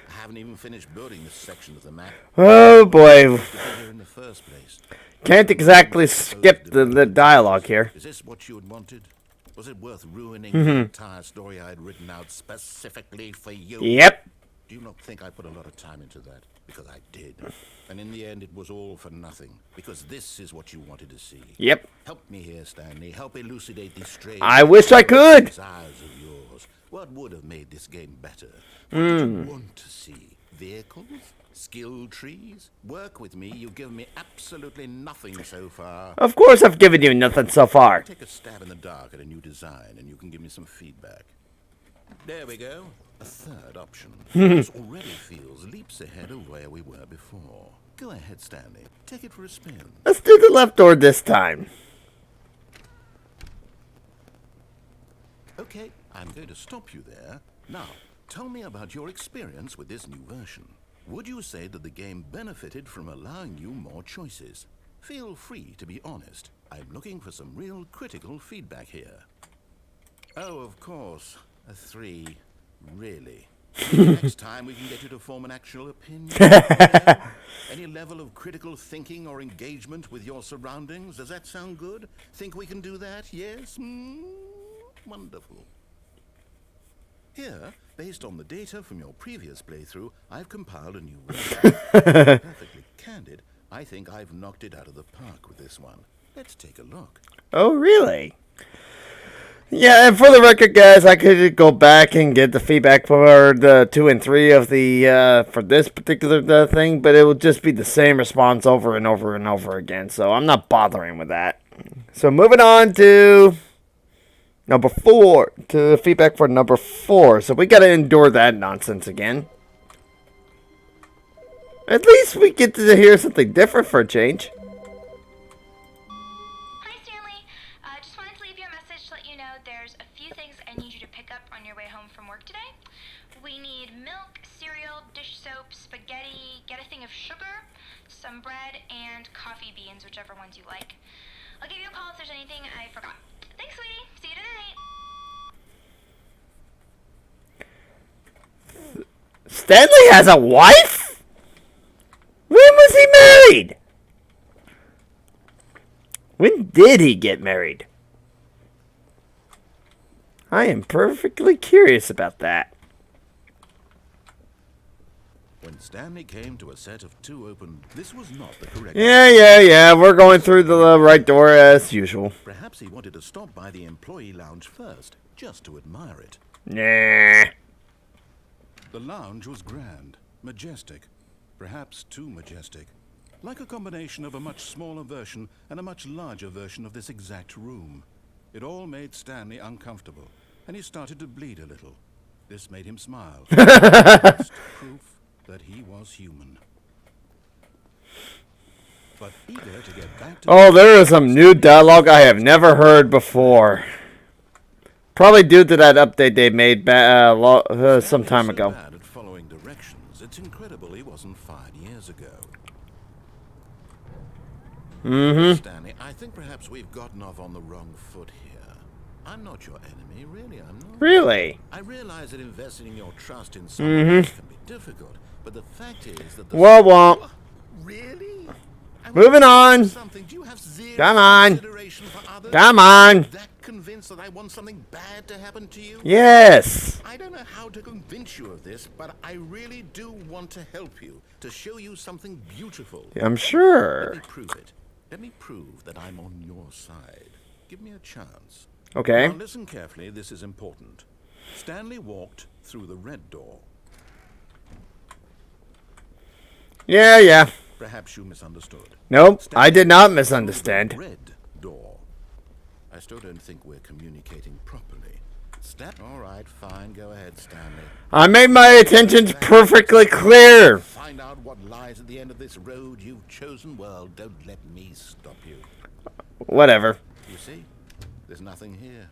I haven't even finished building this section of the map. Oh boy. Here in the first place. Can't exactly skip the dialogue here. Is this what you had wanted? Was it worth ruining the entire story I had written out specifically for you? Yep. Do you not think I put a lot of time into that? Because I did. And in the end, it was all for nothing. Because this is what you wanted to see. Yep. Help me here, Stanley. Help elucidate these strange... I wish I could. ...desires of yours. What would have made this game better? What did you want to see? Vehicles? Skill trees? Work with me. You've given me absolutely nothing so far. Of course I've given you nothing so far. Take a stab in the dark at a new design and you can give me some feedback. There we go. A third option. This already feels leaps ahead of where we were before. Go ahead, Stanley. Take it for a spin. Let's do the left door this time. Okay, I'm going to stop you there. Now, tell me about your experience with this new version. Would you say that the game benefited from allowing you more choices? Feel free to be honest. I'm looking for some real critical feedback here. Oh, of course. A 3. Really? Next time we can get you to form an actual opinion. Any level of critical thinking or engagement with your surroundings? Does that sound good? Think we can do that? Yes? Wonderful. Here, based on the data from your previous playthrough, I've compiled a new version. Perfectly candid, I think I've knocked it out of the park with this one. Let's take a look. Oh, really? Yeah, and for the record, guys, I could go back and get the feedback for the 2 and 3 of the, for this particular thing, but it will just be the same response over and over and over again, so I'm not bothering with that. So moving on to number 4, to feedback for number 4, so we gotta endure that nonsense again. At least we get to hear something different for a change. Hi, Stanley. Just wanted to leave you a message to let you know there's a few things I need you to pick up on your way home from work today. We need milk, cereal, dish soap, spaghetti, get a thing of sugar, some bread, and coffee beans, whichever ones you like. I'll give you a call if there's anything I forgot. Thanks, sweetie. See you tonight. Stanley has a wife? When was he married? When did he get married? I am perfectly curious about that. When Stanley came to a set of 2 open, this was not the correct... Yeah, we're going through the right door as usual. Perhaps he wanted to stop by the employee lounge first, just to admire it. Nah. The lounge was grand, majestic, perhaps too majestic. Like a combination of a much smaller version and a much larger version of this exact room. It all made Stanley uncomfortable, and he started to bleed a little. This made him smile. Just proof that he was human. But eager to get back to... Oh, there is some new dialogue I have never heard before. Probably due to that update they made some time ago. Bad at following directions. It's incredible he wasn't fired years ago. Stanley, I think perhaps we've gotten off on the wrong foot here. I'm not your enemy, really, I'm not. Really? I realize that investing your trust in someone else can be difficult, but the fact is that the... Well. Really? Moving on. Something. Do you have zero Come on. consideration for others? Come on. That convinced that I want something bad to happen to you? Yes. I don't know how to convince you of this, but I really do want to help you, to show you something beautiful. I'm Let sure. me prove it. Let me prove that I'm on your side. Give me a chance. Okay. Now listen carefully, this is important. Stanley walked through the red door. Yeah. Perhaps you misunderstood. Nope, I did not Stanley misunderstand. through the red door. I still don't think we're communicating properly. All right, fine. Go ahead, Stanley. I made my intentions perfectly clear. Find out what lies realize at the end of this road you've chosen? Well, don't let me stop you. Whatever. You see? There's nothing here.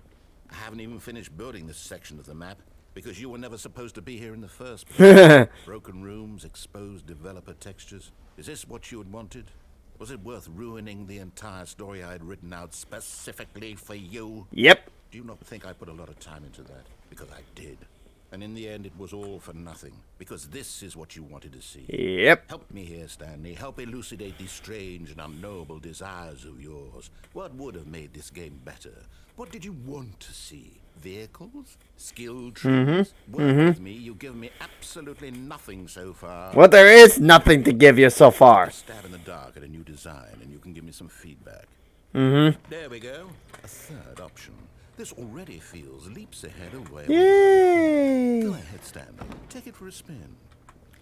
I haven't even finished building this section of the map because you were never supposed to be here in the first place. Broken rooms, exposed developer textures. Is this what you had wanted? Was it worth ruining the entire story I had written out specifically for you? Yep. Do you not think I put a lot of time into that? Because I did. And in the end, it was all for nothing. Because this is what you wanted to see. Yep. Help me here, Stanley. Help elucidate these strange and unknowable desires of yours. What would have made this game better? What did you want to see? Vehicles? Skill trees? Work with me. You've given me absolutely nothing so far. Well, there is nothing to give you so far. Stab in the dark at a new design, and you can give me some feedback. There we go. A third option. This already feels leaps ahead of where Yay! Go ahead, Stanley. Take it for a spin.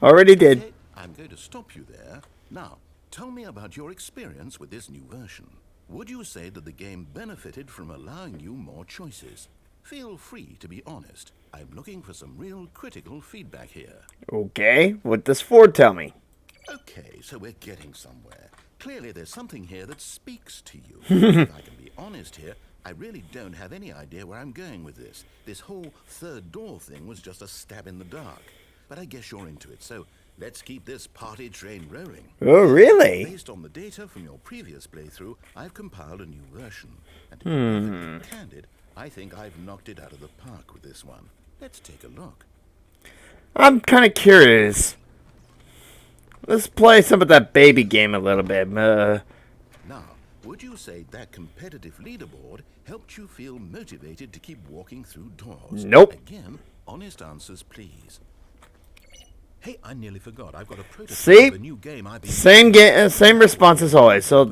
Already did. Okay, I'm going to stop you there. Now, tell me about your experience with this new version. Would you say that the game benefited from allowing you more choices? Feel free to be honest. I'm looking for some real critical feedback here. Okay, what does Ford tell me? Okay, so we're getting somewhere. Clearly there's something here that speaks to you. If I can be honest here, I really don't have any idea where I'm going with this. This whole third door thing was just a stab in the dark. But I guess you're into it, so let's keep this party train rolling. Oh, really? Based on the data from your previous playthrough, I've compiled a new version. And to be perfectly candid, I think I've knocked it out of the park with this one. Let's take a look. I'm kind of curious. Let's play some of that baby game a little bit. Now, would you say that competitive leaderboard helped you feel motivated to keep walking through doors? Nope. Again, honest answers, please. Hey, I nearly forgot. I've got a prototype See? of a new game I've been Same response as always. So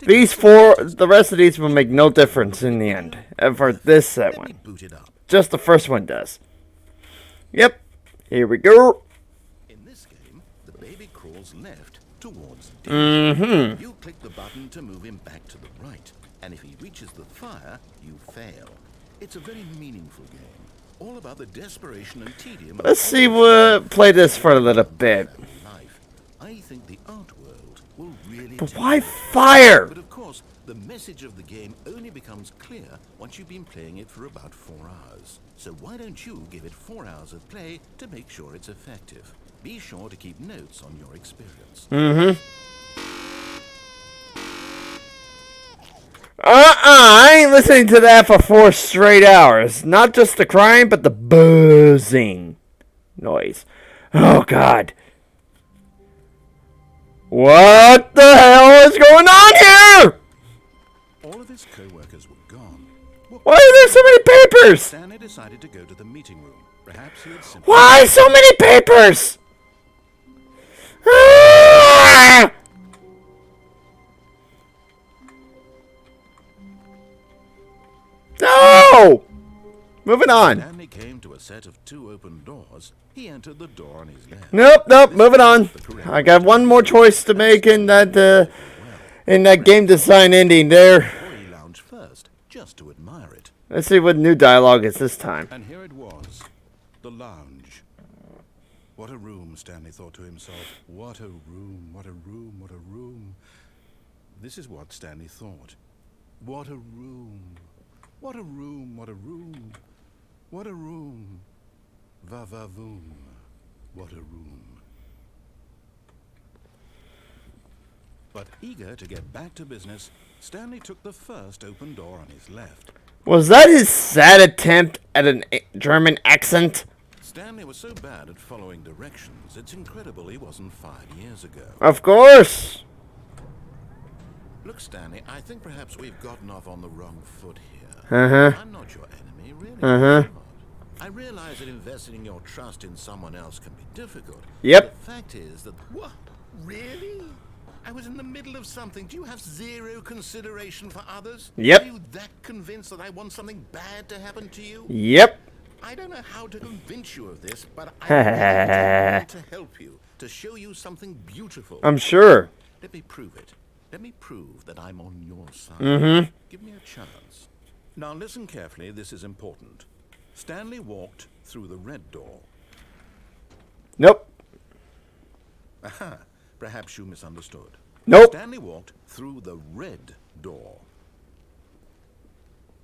these four, the rest of these will make no difference in the end. For this set Let me one, boot it up. just the first one does. Yep. Here we go. In this game, the baby crawls left towards danger. You click the button to move him back to the right, and if he reaches the fire, you fail. It's a very meaningful game, all about the desperation and tedium. Let's see play this for a little bit. Life. I think the art world will really. But why fire? But of course, the message of the game only becomes clear once you've been playing it for about 4 hours. So why don't you give it 4 hours of play to make sure it's effective? Be sure to keep notes on your experience. I ain't listening to that for 4 straight hours. Not just the crying, but the buzzing noise. Oh, God. What the hell is going on here? All of his co-workers were gone. Why are there so many papers? Stanley decided to go to the meeting room. Perhaps he had simply... Why so many papers? Ah! No! Moving on. Stanley came to a set of 2 open doors. He entered the door on his left. Nope. Moving on. I got one more choice to make in that game design ending there. He lounged first, just to admire it. Let's see what new dialogue is this time. And here it was, the lounge. What a room, Stanley thought to himself. What a room, what a room, what a room. This is what Stanley thought. What a room. What a room, what a room. What a room. Va-va-voom. What a room. But eager to get back to business, Stanley took the first open door on his left. Was that his sad attempt at a German accent? Stanley was so bad at following directions, it's incredible he wasn't 5 years ago. Of course. Look, Stanley, I think perhaps we've gotten off on the wrong foot here. I'm not your enemy, really. I'm not. I realize that investing in your trust in someone else can be difficult. Yep. The fact is that... What? Really? I was in the middle of something. Do you have zero consideration for others? Yep. Are you that convinced that I want something bad to happen to you? Yep. I don't know how to convince you of this, but I want to help you, to show you something beautiful. I'm sure. Let me prove it. Let me prove that I'm on your side. Give me a chance. Now listen carefully, this is important. Stanley walked through the red door. Nope. Aha, Perhaps you misunderstood. Nope. Stanley walked through the red door.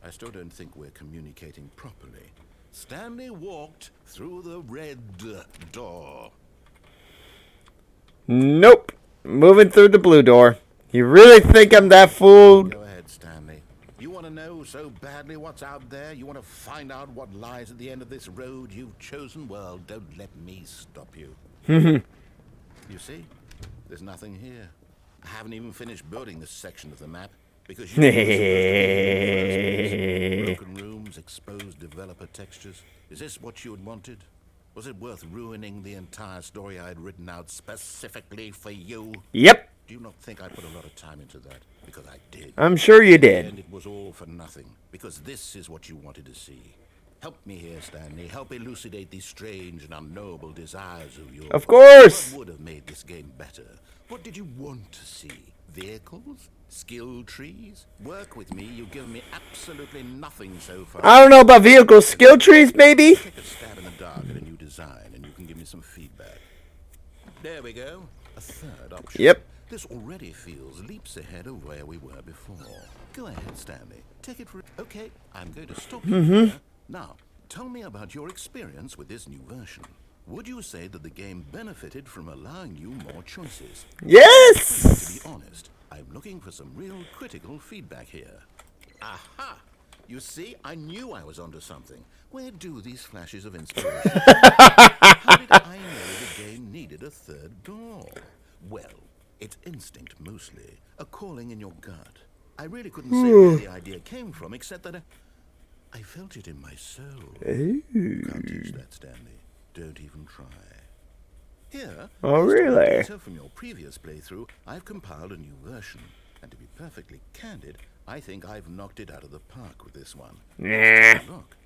I still don't think we're communicating properly. Stanley walked through the red door. Nope. Moving through the blue door. You really think I'm that fooled? Go ahead, Stanley. You want to know so badly what's out there? You want to find out what lies at the end of this road you've chosen? Well, don't let me stop you. You see? There's nothing here. I haven't even finished building this section of the map because you were supposed to be broken rooms, exposed developer textures. Is this what you had wanted? Was it worth ruining the entire story I had written out specifically for you? Yep. Do you not think I put a lot of time into that? Because I did. I'm sure you did. And it was all for nothing. Because this is what you wanted to see. Help me here, Stanley. Help elucidate these strange and unknowable desires of yours. Of course. What would have made this game better? What did you want to see? Vehicles? Skill trees? Work with me. You've given me absolutely nothing so far. I don't know about vehicles. Skill trees, maybe? Take a stab in the dark at a new design and you can give me some feedback. There we go. A third option. Yep. This already feels leaps ahead of where we were before. Go ahead, Stanley. Take it for... Okay, I'm going to stop you here. Now, tell me about your experience with this new version. Would you say that the game benefited from allowing you more choices? Yes. To be honest, I'm looking for some real critical feedback here. Aha! You see, I knew I was onto something. Where do these flashes of inspiration come from? How did I know the game needed a third door? Well, it's instinct mostly, a calling in your gut. I really couldn't say where the idea came from, except that I felt it in my soul. Can't teach that, Stanley. Don't even try. Here, Oh, really? data from your previous playthrough, I've compiled a new version. And to be perfectly candid, I think I've knocked it out of the park with this one. Nah. Look.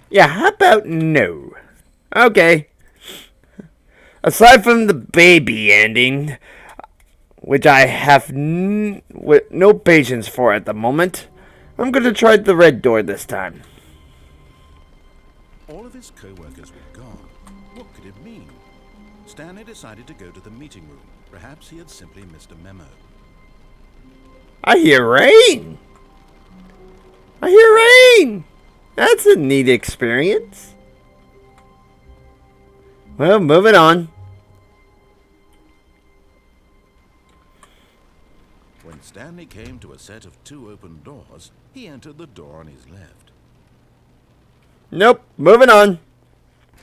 Yeah, how about no? Okay. Aside from the baby ending, which I have no patience for at the moment, I'm gonna try the red door this time. All of his co-workers were gone. What could it mean? Stanley decided to go to the meeting room. Perhaps he had simply missed a memo. I hear rain! I hear rain! That's a neat experience. Well, moving on. When Stanley came to a set of 2 open doors, he entered the door on his left. Nope, moving on.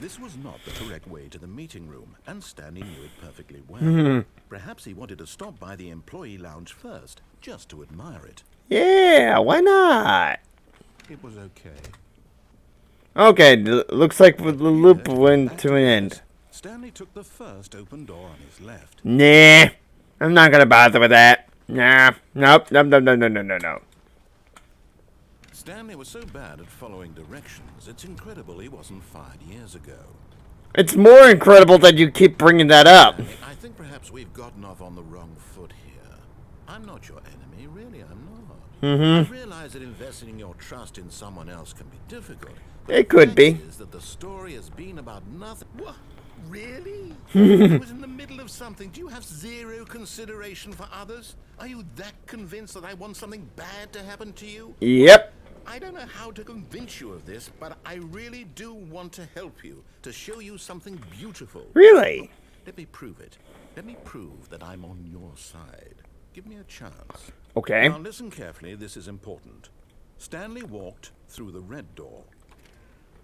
This was not the correct way to the meeting room, and Stanley knew it perfectly well. Perhaps he wanted to stop by the employee lounge first, just to admire it. Yeah, why not? It was okay. Okay, looks like the loop went to an end. Stanley took the first open door on his left. Nah, I'm not gonna bother with that. Nah, nope, no. Stanley was so bad at following directions, it's incredible he wasn't fired years ago. It's more incredible that you keep bringing that up. Stanley, I think perhaps we've gotten off on the wrong foot here. I'm not your enemy, really, I'm not. I realize that investing your trust in someone else can be difficult. But It could the be. fact is that the story has been about nothing. What? Really? I was in the middle of something. Do you have zero consideration for others? Are you that convinced that I want something bad to happen to you? Yep. I don't know how to convince you of this, but I really do want to help you, to show you something beautiful. Really? Let me prove it. Let me prove that I'm on your side. Give me a chance. Okay. Now listen carefully, this is important. Stanley walked through the red door.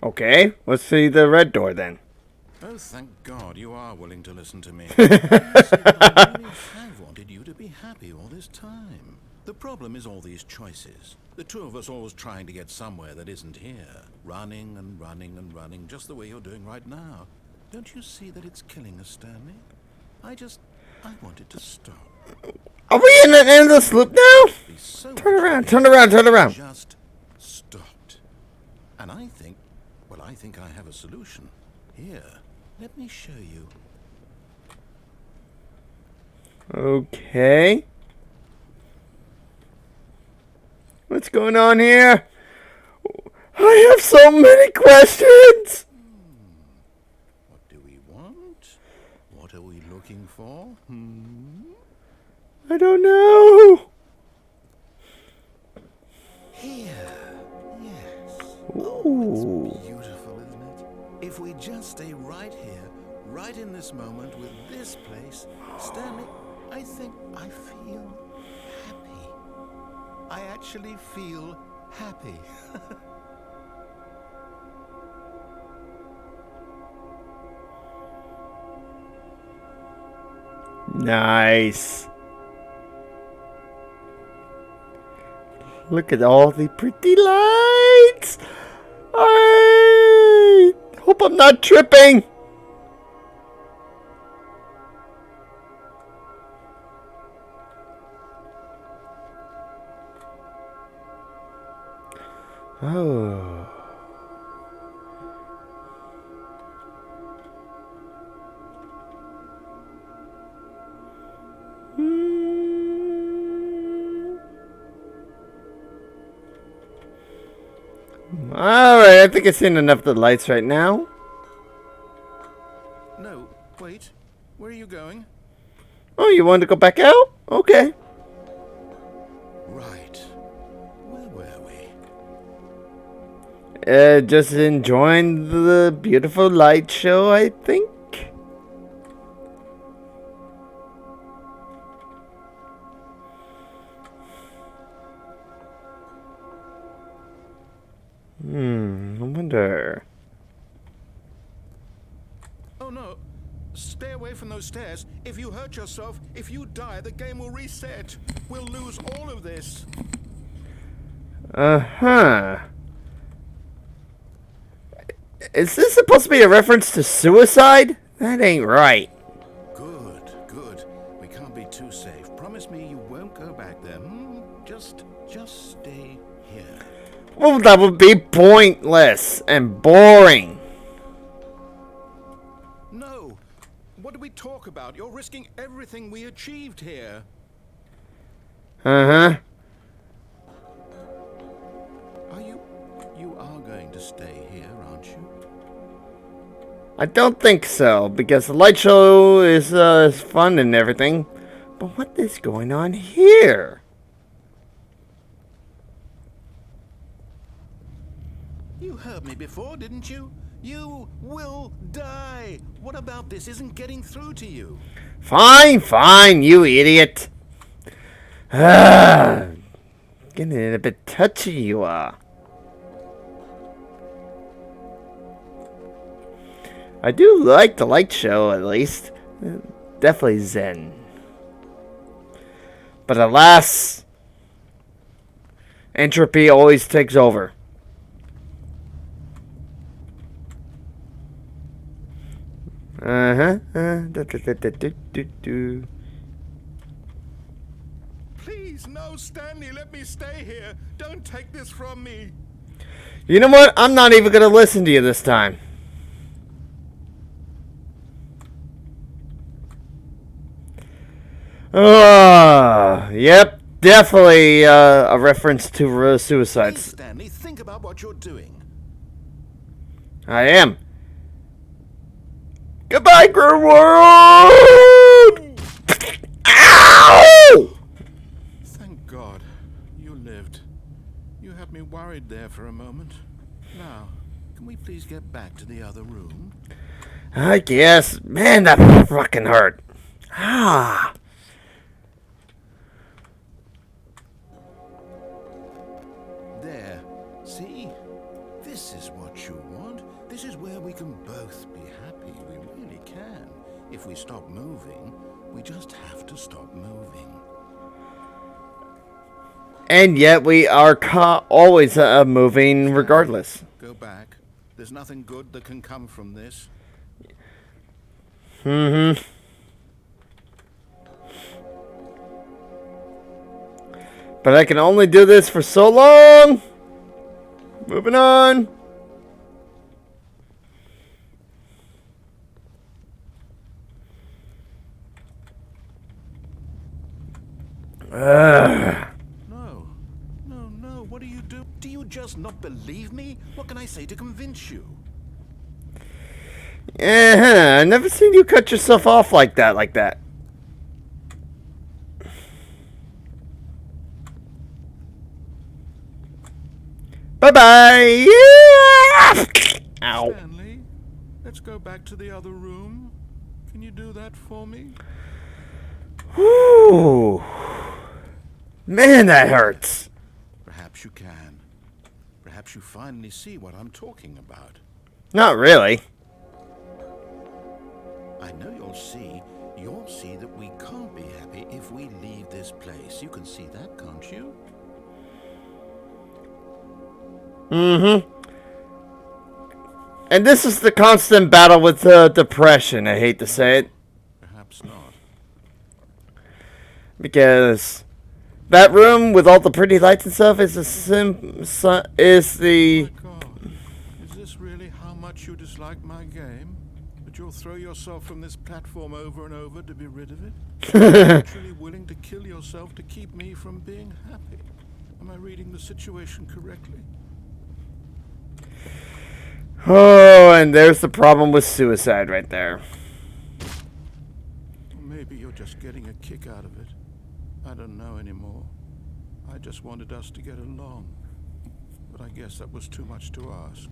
Okay, let's see the red door then. Oh, thank God you are willing to listen to me. You see, I really have wanted you to be happy all this time. The problem is all these choices. The two of us always trying to get somewhere that isn't here. Running and running and running, just the way you're doing right now. Don't you see that it's killing us, Stanley? I wanted to stop. Are we in the end of this loop now? Be so Turn around, much turn around, turn around. Just stopped. And I think I have a solution. Here, let me show you. Okay. What's going on here? I have so many questions. What do we want? What are we looking for? I don't know. Here. Yes. Ooh. It's beautiful, isn't it? If we just stay right here, right in this moment with this place, Stanley, I think I feel happy. I actually feel happy. Nice. Look at all the pretty lights. I hope I'm not tripping. Oh. Alright, I think I've seen enough of the lights right now. No, wait. Where are you going? Oh, you wanted to go back out? Okay. Right. Where were we? Just enjoying the beautiful light show, I think. I wonder. Oh no. Stay away from those stairs. If you hurt yourself, if you die, the game will reset. We'll lose all of this. Uh-huh. Is this supposed to be a reference to suicide? That ain't right. Good, good. We can't be too safe. Promise me you won't go back there. Just stay here. Well, that would be pointless and boring. No. What do we talk about? You're risking everything we achieved here. Uh-huh. You are going to stay here, aren't you? I don't think so, because the light show is fun and everything. But what is going on here? You heard me before, didn't you? You will die. What about this isn't getting through to you? Fine, fine, you idiot. Getting a bit touchy, you are. I do like the light show, at least. Definitely zen. But alas, entropy always takes over. Please, no, Stanley, let me stay here. Don't take this from me. You know what? I'm not even gonna listen to you this time. Yep, definitely a reference to suicides. Please, Stanley, think about what you're doing. I am. Goodbye, Grim World! Ow! Thank God you lived. You had me worried there for a moment. Now, can we please get back to the other room? I guess. Man, that fucking hurt. Ah. There. See? This is what you want. This is where we can both be happy. We really can. If we stop moving, we just have to stop moving. And yet we are always moving regardless. Go back. There's nothing good that can come from this. Mm-hmm. But I can only do this for so long. Moving on. No. No. What do you do? Do you just not believe me? What can I say to convince you? Yeah, I never seen you cut yourself off like that. Bye-bye! Yeah! Ow. Stanley, let's go back to the other room. Can you do that for me? Whew. Man, that hurts. Perhaps you can. Perhaps you finally see what I'm talking about. Not really. I know you'll see. You'll see that we can't be happy if we leave this place. You can see that, can't you? Mm-hmm. And this is the constant battle with depression, I hate to say it. Perhaps not. Because that room with all the pretty lights and stuff is the My God, is this really how much you dislike my game? That you'll throw yourself from this platform over and over to be rid of it? Literally willing to kill yourself to keep me from being happy? Am I reading the situation correctly? Oh, and there's the problem with suicide right there. Or maybe you're just getting a kick out of it. I don't know anymore. I just wanted us to get along. But I guess that was too much to ask.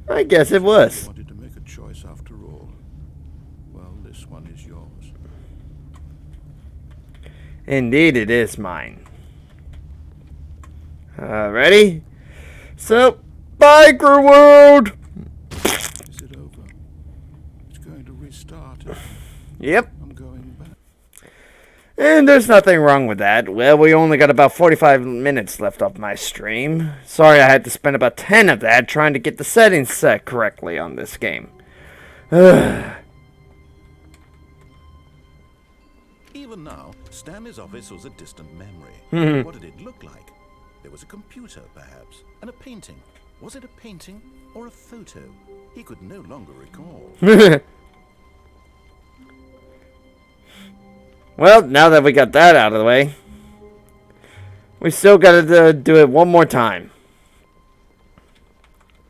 I guess it was. You wanted to make a choice after all. Well, this one is yours. Indeed, it is mine. Ready? So, bye, crew world! Is it over? It's going to restart. Isn't it? Yep. I'm going back. And there's nothing wrong with that. Well, we only got about 45 minutes left of my stream. Sorry I had to spend about 10 of that trying to get the settings set correctly on this game. Even now, Stanley's office was a distant memory. What did it look like? There was a computer, perhaps, and a painting. Was it a painting or a photo? He could no longer recall. Well, now that we got that out of the way, we still gotta do it one more time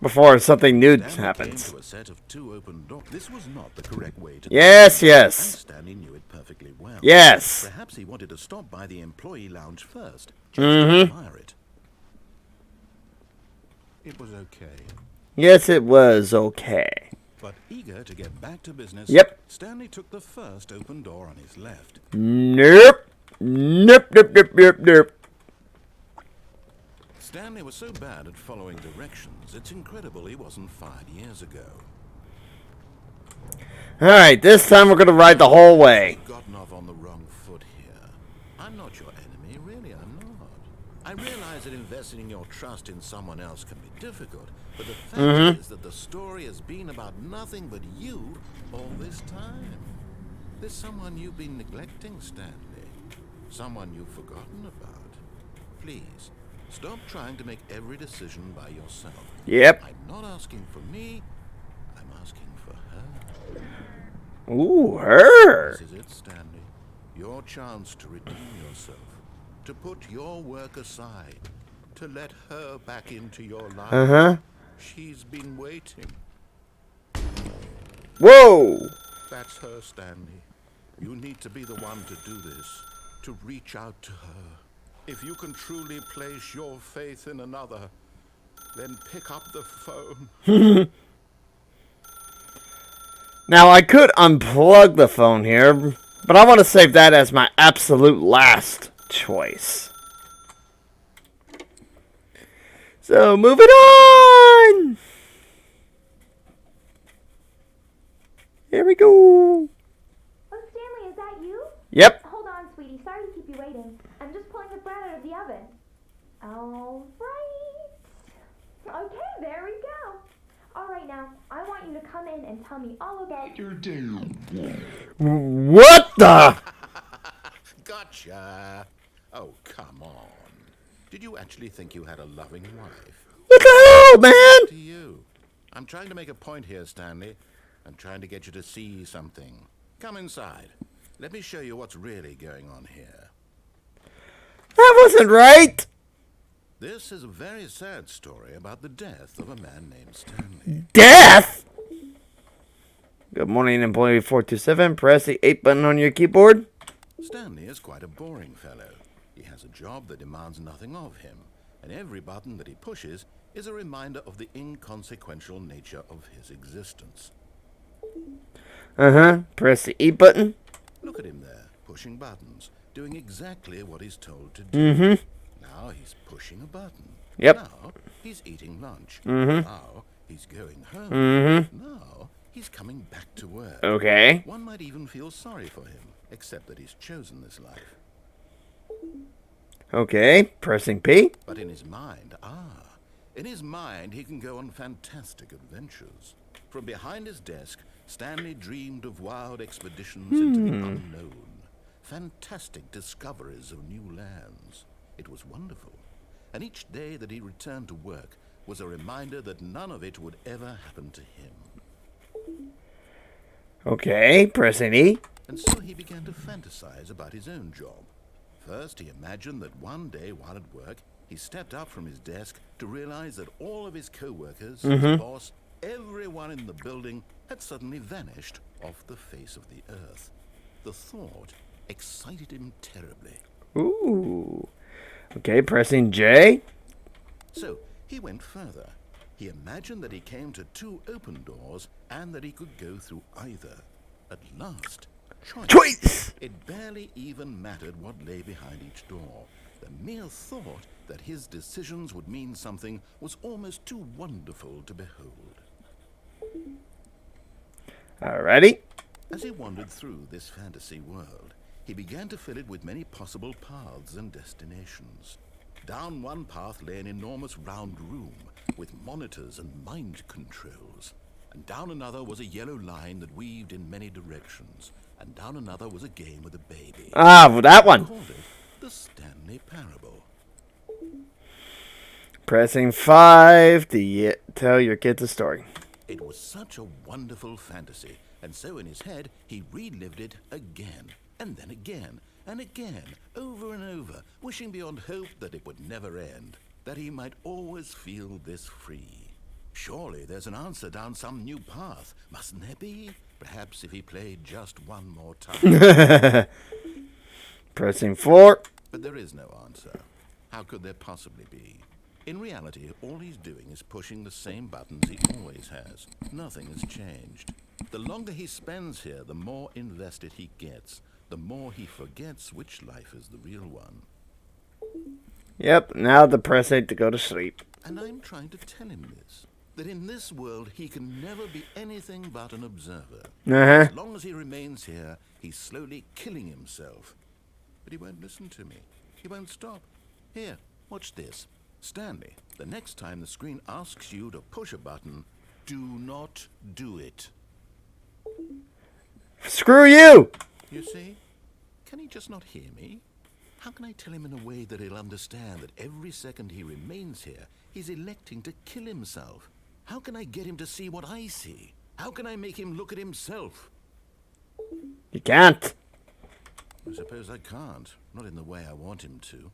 before something new Stanley happens. came to a set of two open doors. This was not the correct way to Yes, do it, and yes. Stanley knew it perfectly well. Yes. Perhaps he wanted to stop by the employee lounge first, just to admire it. It was okay. Yes, it was okay. But eager to get back to business, Yep. Stanley took the first open door on his left. Nope. Nope, nope, nope, nope, nope. Stanley was so bad at following directions, it's incredible he wasn't 5 years ago. Alright, this time we're gonna ride the whole way. You've gotten off on the wrong foot here. I'm not your enemy, really, I'm not. I realize that investing your trust in someone else can be difficult, but the fact is that the story has been about nothing but you all this time. There's someone you've been neglecting, Stanley. Someone you've forgotten about. Please, stop trying to make every decision by yourself. Yep. I'm not asking for me, I'm asking for her. Ooh, her. This is it, Stanley. Your chance to redeem yourself. To put your work aside. To let her back into your life. Uh-huh. She's been waiting. Whoa. That's her, Stanley. You need to be the one to do this. To reach out to her. If you can truly place your faith in another, then pick up the phone. Now, I could unplug the phone here, but I want to save that as my absolute last choice. So, moving on! Here we go! Oh, Stanley, is that you? Yep. Hold on, sweetie. Sorry to keep you waiting. I'm just pulling the bread out of the oven. All right. Okay, there we go. All right, now, I want you to come in and tell me all about your day. What the? Gotcha. Oh, come on. Did you actually think you had a loving wife? What the hell, man? To you. I'm trying to make a point here, Stanley. I'm trying to get you to see something. Come inside. Let me show you what's really going on here. That wasn't right. This is a very sad story about the death of a man named Stanley. Death? Good morning, employee 427. Press the 8 button on your keyboard. Stanley is quite a boring fellow. He has a job that demands nothing of him, and every button that he pushes is a reminder of the inconsequential nature of his existence. Press the E button. Look at him there, pushing buttons, doing exactly what he's told to do. Now he's pushing a button. Yep. Now he's eating lunch. Now he's going home. Now he's coming back to work. Okay. One might even feel sorry for him, except that he's chosen this life. Okay. Pressing P. But in his mind, he can go on fantastic adventures. From behind his desk, Stanley dreamed of wild expeditions into the unknown, fantastic discoveries of new lands. It was wonderful, and each day that he returned to work was a reminder that none of it would ever happen to him. Okay. Pressing E. And so he began to fantasize about his own job. First, he imagined that one day while at work, he stepped up from his desk to realize that all of his co-workers, his boss, everyone in the building had suddenly vanished off the face of the earth. The thought excited him terribly. Ooh. Okay. Pressing J. So he went further. He imagined that he came to 2 open doors and that he could go through either. At last, choice! It barely even mattered what lay behind each door. The mere thought that his decisions would mean something was almost too wonderful to behold. Alrighty. As he wandered through this fantasy world, he began to fill it with many possible paths and destinations. Down one path lay an enormous round room with monitors and mind controls. And down another was a yellow line that weaved in many directions. And down another was a game with a baby. Ah, well, that He one. called it the Stanley Parable. Pressing 5 to tell your kids a story. It was such a wonderful fantasy, and so in his head he relived it again, and then again, and again, over and over, wishing beyond hope that it would never end, that he might always feel this free. Surely there's an answer down some new path, mustn't there be? Perhaps if he played just one more time. Pressing 4. But there is no answer. How could there possibly be? In reality, all he's doing is pushing the same buttons he always has. Nothing has changed. The longer he spends here, the more invested he gets. The more he forgets which life is the real one. Yep, now the press 8 to go to sleep. And I'm trying to tell him this. That in this world, he can never be anything but an observer. As long as he remains here, he's slowly killing himself. But he won't listen to me. He won't stop. Here, watch this. Stanley, the next time the screen asks you to push a button, do not do it. Screw you! You see? Can he just not hear me? How can I tell him in a way that he'll understand that every second he remains here, he's electing to kill himself? How can I get him to see what I see? How can I make him look at himself? You can't. I suppose I can't. Not in the way I want him to.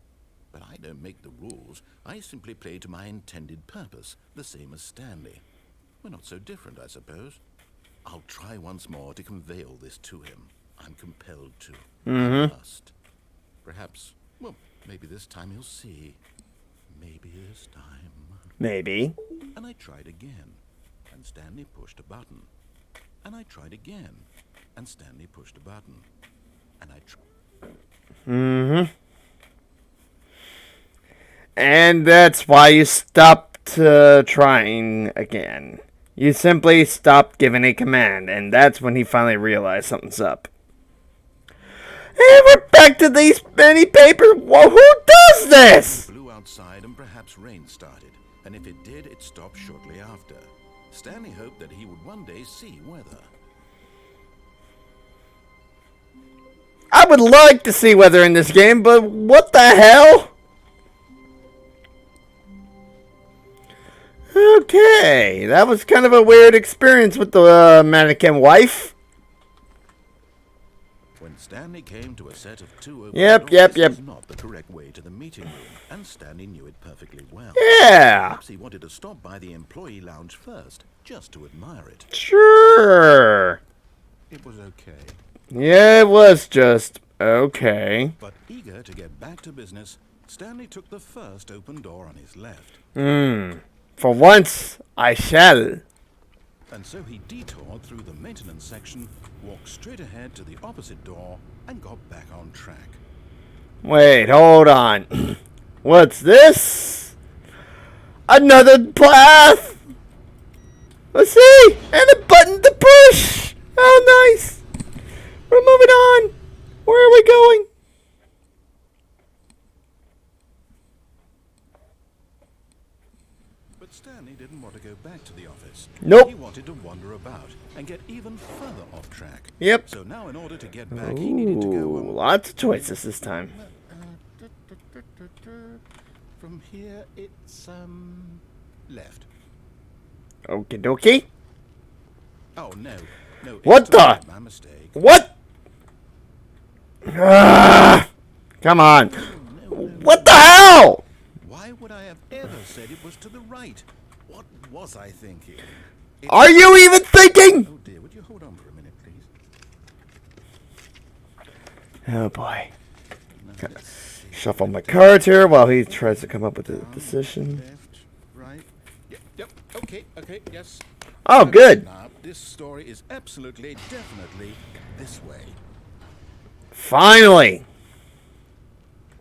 But I don't make the rules. I simply play to my intended purpose, the same as Stanley. We're not so different, I suppose. I'll try once more to convey all this to him. I'm compelled to. I must. Perhaps, well, maybe this time he'll see. Maybe this time. Maybe. And I tried again, and Stanley pushed a button. And I tried again, and Stanley pushed a button. And I tried. And that's why you stopped trying again. You simply stopped giving a command, and that's when he finally realized something's up. And we're back to these many papers. Whoa, who does this? It blew outside and perhaps rain started, and if it did, it stopped shortly after. Stanley hoped that he would one day see weather. I would like to see weather in this game, but what the hell? Okay, that was kind of a weird experience with the mannequin wife. When Stanley came to a set of 2 open Yep. doors, this was not the correct way to the meeting room, and Stanley knew it perfectly well. Yeah. Perhaps he wanted to stop by the employee lounge first, just to admire it. Sure. was okay. Yeah, it was just okay. But eager to get back to business, Stanley took the first open door on his left. For once, I shall. And so he detoured through the maintenance section, walked straight ahead to the opposite door, and got back on track. Wait, hold on. What's this? Another path! Let's see! And a button to push! Oh, nice! We're moving on! Where are we going? But Stanley didn't want to go back to the office. Nope. He wanted to wander about and get even further off track. Yep. So now in order to get back, he needed to go... Lots of choices this time. From here, it's, left. Okie dokie. Oh, no. No. What it's the? My mistake. What? Ah, come on. What the hell? Why would I have ever said it was to the right? What was I thinking? Are you even thinking? Oh dear, would you hold on for a minute, please? Oh boy. Shuffle my cards here while he tries to come up with a decision. Left, right. Yep. Okay. Yes. Oh, good. Now, this story is absolutely, definitely this way. Finally.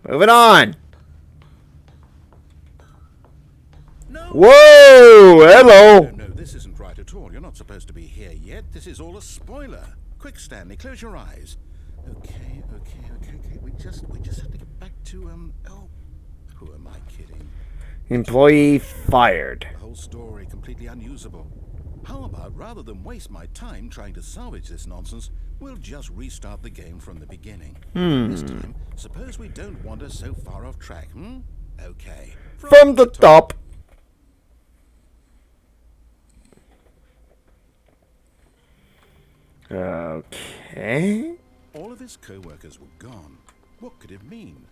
Moving on. No. Whoa, hello. No, this isn't right at all. You're not supposed to be here yet. This is all a spoiler. Quick, Stanley, close your eyes. Okay. We just have to get back to, oh, who am I kidding? Employee fired. The whole story completely unusable. How about, rather than waste my time trying to salvage this nonsense, we'll just restart the game from the beginning. This time, suppose we don't wander so far off track, Okay. From the top. Okay. All of his co-workers were gone. What could it mean?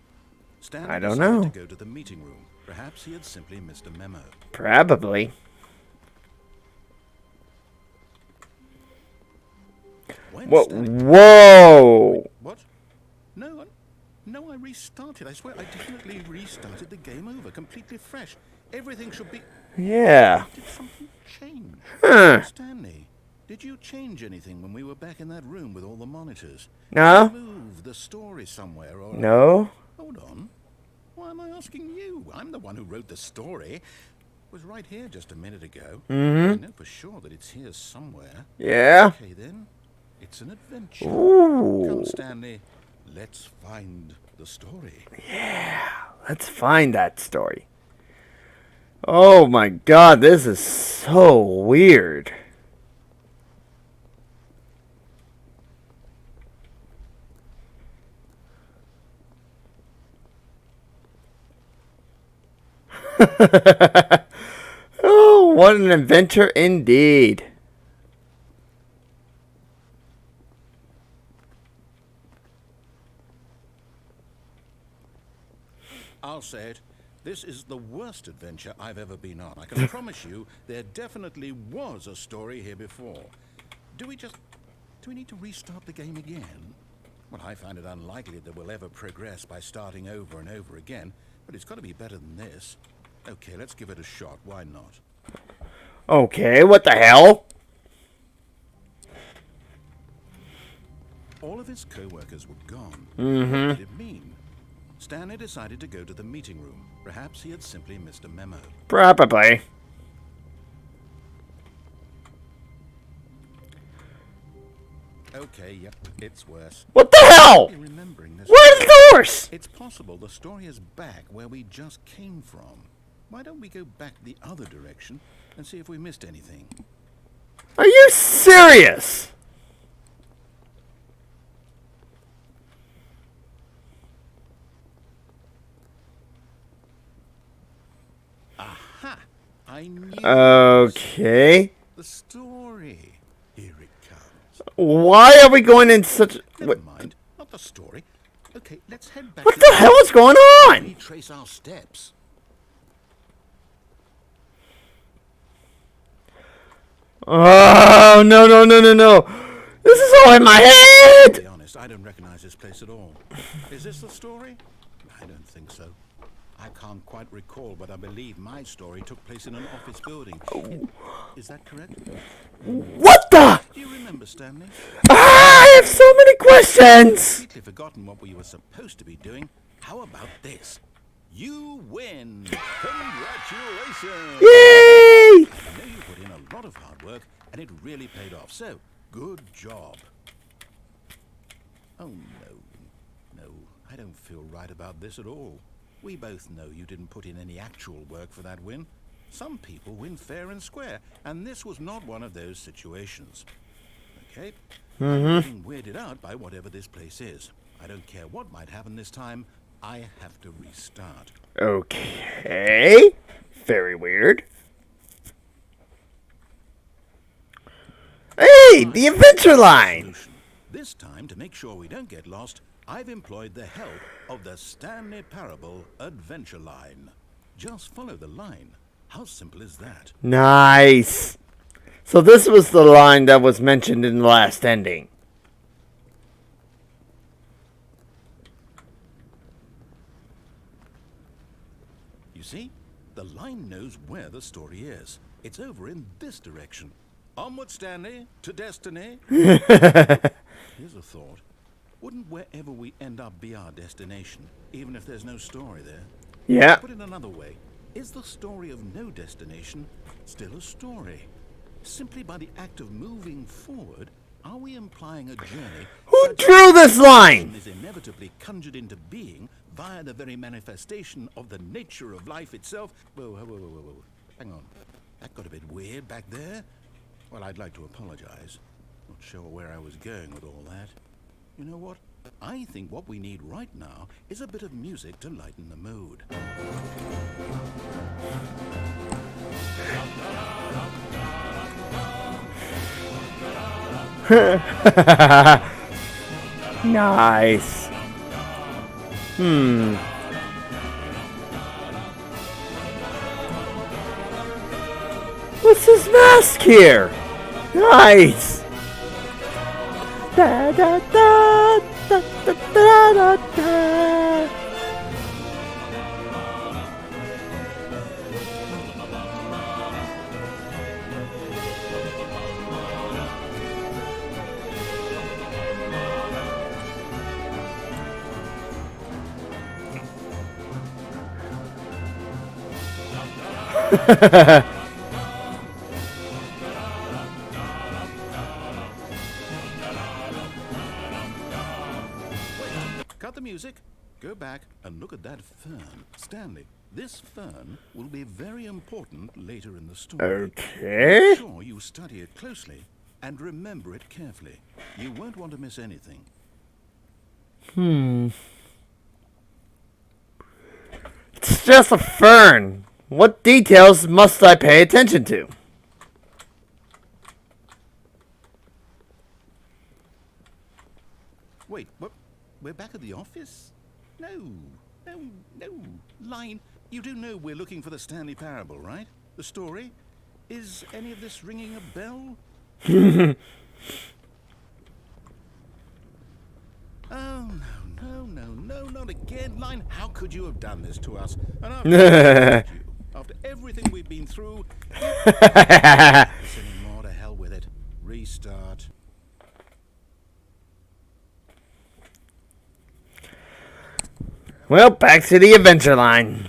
Stanley I don't decided know. to go to the meeting room. Perhaps he had simply missed a memo. Probably. When Whoa. Stanley- Whoa. What? No, I restarted. I swear, I definitely restarted the game over, completely fresh. Everything should be... Yeah. Did something change? Huh. Stanley, did you change anything when we were back in that room with all the monitors? No. Did you move the story somewhere or... No. Hold on. Why am I asking you? I'm the one who wrote the story. It was right here just a minute ago. I know for sure that it's here somewhere. Yeah. Okay, then. It's an adventure. Ooh. Come, Stanley. Let's find the story. Let's find that story. Oh my god, this is so weird. Oh, what an adventure indeed. I'll say it. This is the worst adventure I've ever been on. I can promise you there definitely was a story here before. Do we need to restart the game again? Well, I find it unlikely that we'll ever progress by starting over and over again, but it's got to be better than this. Okay, let's give it a shot. Why not? Okay, what the hell? All of his co-workers were gone. What did it mean? Stanley decided to go to the meeting room. Perhaps he had simply missed a memo. Probably. Okay, yep, it's worse. What the hell? You're remembering this. Where's the horse? It's possible the story is back where we just came from. Why don't we go back the other direction and see if we missed anything? Are you serious? Aha! I knew it. Okay. The story. Here it comes. Why are we going in such... Never mind. Not the story. Okay, let's head back What to the hell is going on? retrace our steps. Oh, no. This is all in my To head! be honest, I don't recognize this place at all. Is this the story? I don't think so. I can't quite recall, but I believe my story took place in an office building. Is that correct? What the? Do you remember, Stanley? I have so many questions! Completely forgotten what we were supposed to be doing. How about this? You win! Congratulations! Yay! I know you put in a lot of hard work, and it really paid off. So, good job. Oh, no, I don't feel right about this at all. We both know you didn't put in any actual work for that win. Some people win fair and square, and this was not one of those situations. Okay? I'm getting weirded out by whatever this place is. I don't care what might happen this time. I have to restart. Okay. Very weird. Hey, the adventure line! Solution. This time, to make sure we don't get lost, I've employed the help of the Stanley Parable Adventure Line. Just follow the line. How simple is that? Nice. So this was the line that was mentioned in the last ending. You see? The line knows where the story is. It's over in this direction. Onward, Stanley, to destiny. Here's a thought. Wouldn't wherever we end up be our destination, even if there's no story there? Yeah. Put it another way, is the story of no destination still a story? Simply by the act of moving forward, are we implying a journey Who drew this line? is inevitably conjured into being via the very manifestation of the nature of life itself? Whoa. Hang on. That got a bit weird back there. Well, I'd like to apologize. Not sure where I was going with all that. You know what? I think what we need right now is a bit of music to lighten the mood. Nice. What's his mask here? Nice. Da da da da da da da da. Cut the music. Go back and look at that fern. Stanley, this fern will be very important later in the story. Okay. Make sure you study it closely and remember it carefully. You won't want to miss anything. It's just a fern. What details must I pay attention to? Wait, what? We're back at the office? No. Line, you do know we're looking for the Stanley Parable, right? The story? Is any of this ringing a bell? Oh, no, not again. Line, how could you have done this to us? And after everything we've been through, anymore, to hell with it. Restart. Well, back to the adventure line.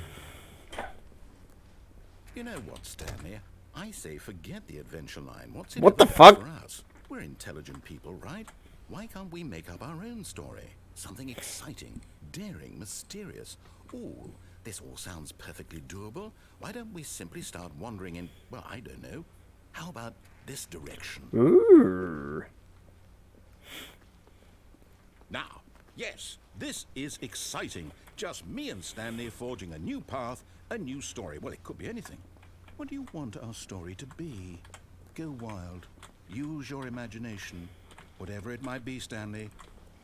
You know what, Stanley? I say forget the adventure line. What's in What it the for fuck? us? We're intelligent people, right? Why can't we make up our own story? Something exciting, daring, mysterious. Ooh, this all sounds perfectly doable. Why don't we simply start wandering in, well, I don't know. How about this direction? Ooh. Now, yes, this is exciting. Just me and Stanley forging a new path, a new story. Well, it could be anything. What do you want our story to be? Go wild. Use your imagination. Whatever it might be, Stanley,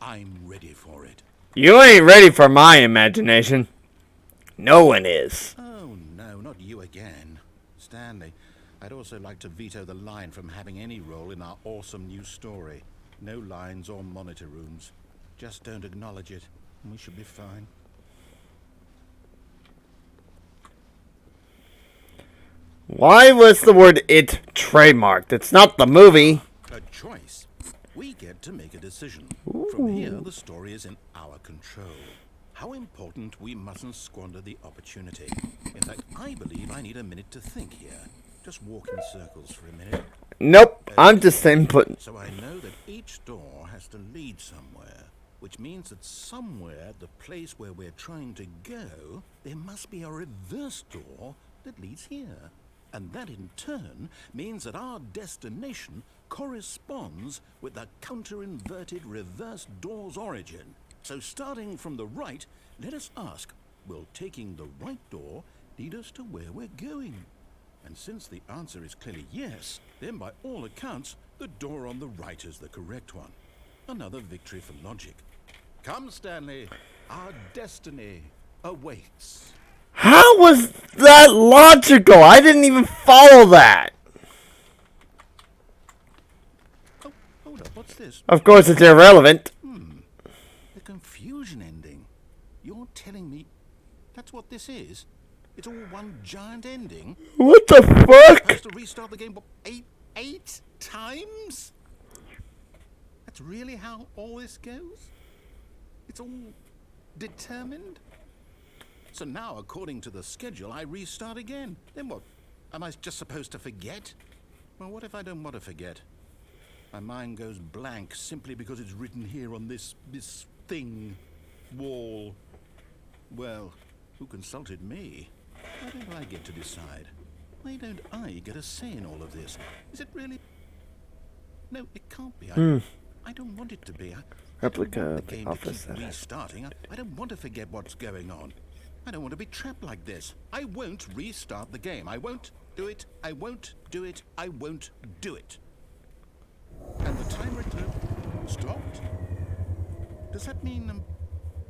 I'm ready for it. You ain't ready for my imagination. No one is. Oh, no, not you again. Stanley, I'd also like to veto the line from having any role in our awesome new story. No lines or monitor rooms. Just don't acknowledge it, and we should be fine. Why was the word "it" trademarked? It's not the movie. A choice. We get to make a decision. From here, the story is in our control. How important we mustn't squander the opportunity. In fact, I believe I need a minute to think here. Just walk in circles for a minute. Nope, I'm just inputting. So I know that each door has to lead somewhere, which means that somewhere at the place where we're trying to go, there must be a reverse door that leads here. And that in turn means that our destination corresponds with the counter-inverted reverse door's origin. So starting from the right, let us ask, will taking the right door lead us to where we're going? And since the answer is clearly yes, then by all accounts, the door on the right is the correct one. Another victory for logic. Come, Stanley, our destiny awaits. How was that logical? I didn't even follow that. Oh, hold up, what's this? Of course, it's irrelevant. The confusion ending. You're telling me that's what this is? It's all one giant ending? What the fuck? Supposed to restart the game, what, eight times? That's really how all this goes? It's all determined? So now, according to the schedule, I restart again. Then what? Am I just supposed to forget? Well, what if I don't want to forget? My mind goes blank simply because it's written here on this thing, wall. Well, who consulted me? Why don't I get to decide? Why don't I get a say in all of this? Is it really? No, it can't be. I don't want it to be. Replica I don't want of the the game to office keep center. restarting. I don't want to forget what's going on. I don't want to be trapped like this. I won't restart the game. I won't do it. I won't do it. I won't do it. And the timer stopped. Does that mean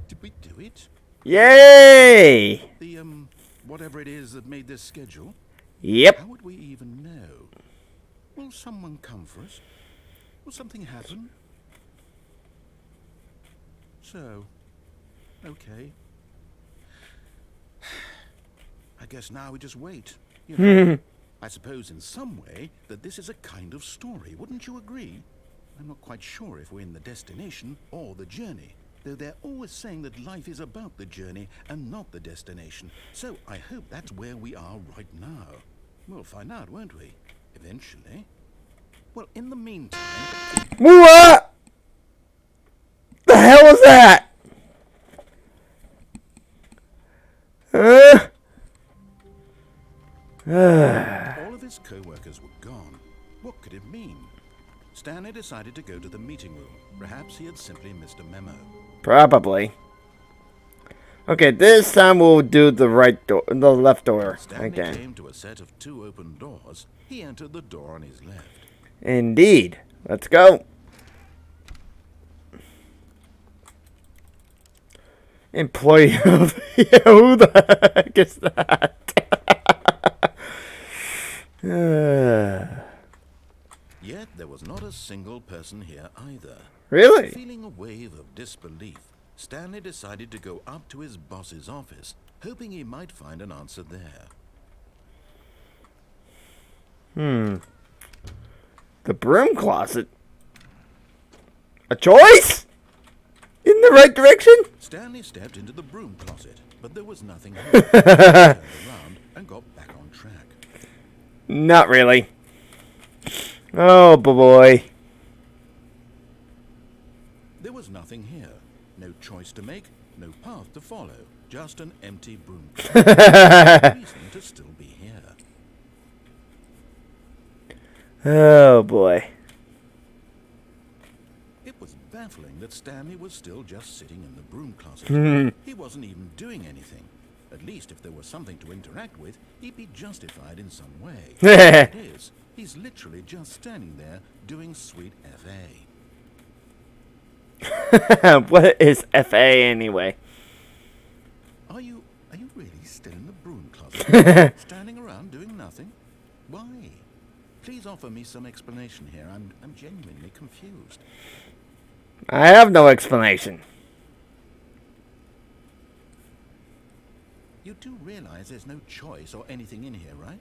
did we do it? Yay! The whatever it is that made this schedule? Yep. How would we even know? Will someone come for us? Will something happen? So, okay. I guess now we just wait. You know, I suppose in some way that this is a kind of story. Wouldn't you agree? I'm not quite sure if we're in the destination or the journey, though they're always saying that life is about the journey and not the destination. So I hope that's where we are right now. We'll find out, won't we? Eventually. Well, in the meantime... What the hell was that? All of his co-workers were gone. What could it mean? Stanley decided to go to the meeting room. Perhaps he had simply missed a memo. Probably. Okay, this time we'll do the right door, the left door Stanley again. came to a set of 2 open doors. He entered the door on his left. Indeed. Let's go. Employee of... Yeah, who the heck is that? Yet there was not a single person here either. Really? Feeling a wave of disbelief, Stanley decided to go up to his boss's office, hoping he might find an answer there. The broom closet? A choice? In the right direction? Stanley stepped into the broom closet, but there was nothing here. He turned around and got back on track. Not really. Oh, boy. There was nothing here. No choice to make, no path to follow. Just an empty broom closet. No reason to still be here. Oh, boy. It was baffling that Stanley was still just sitting in the broom closet. He wasn't even doing anything. At least if there was something to interact with, he'd be justified in some way. It is. He's literally just standing there doing sweet FA. What is FA anyway? Are you really still in the broom closet? Standing around doing nothing? Why? Please offer me some explanation here. I'm genuinely confused. I have no explanation. You do realize there's no choice or anything in here, right?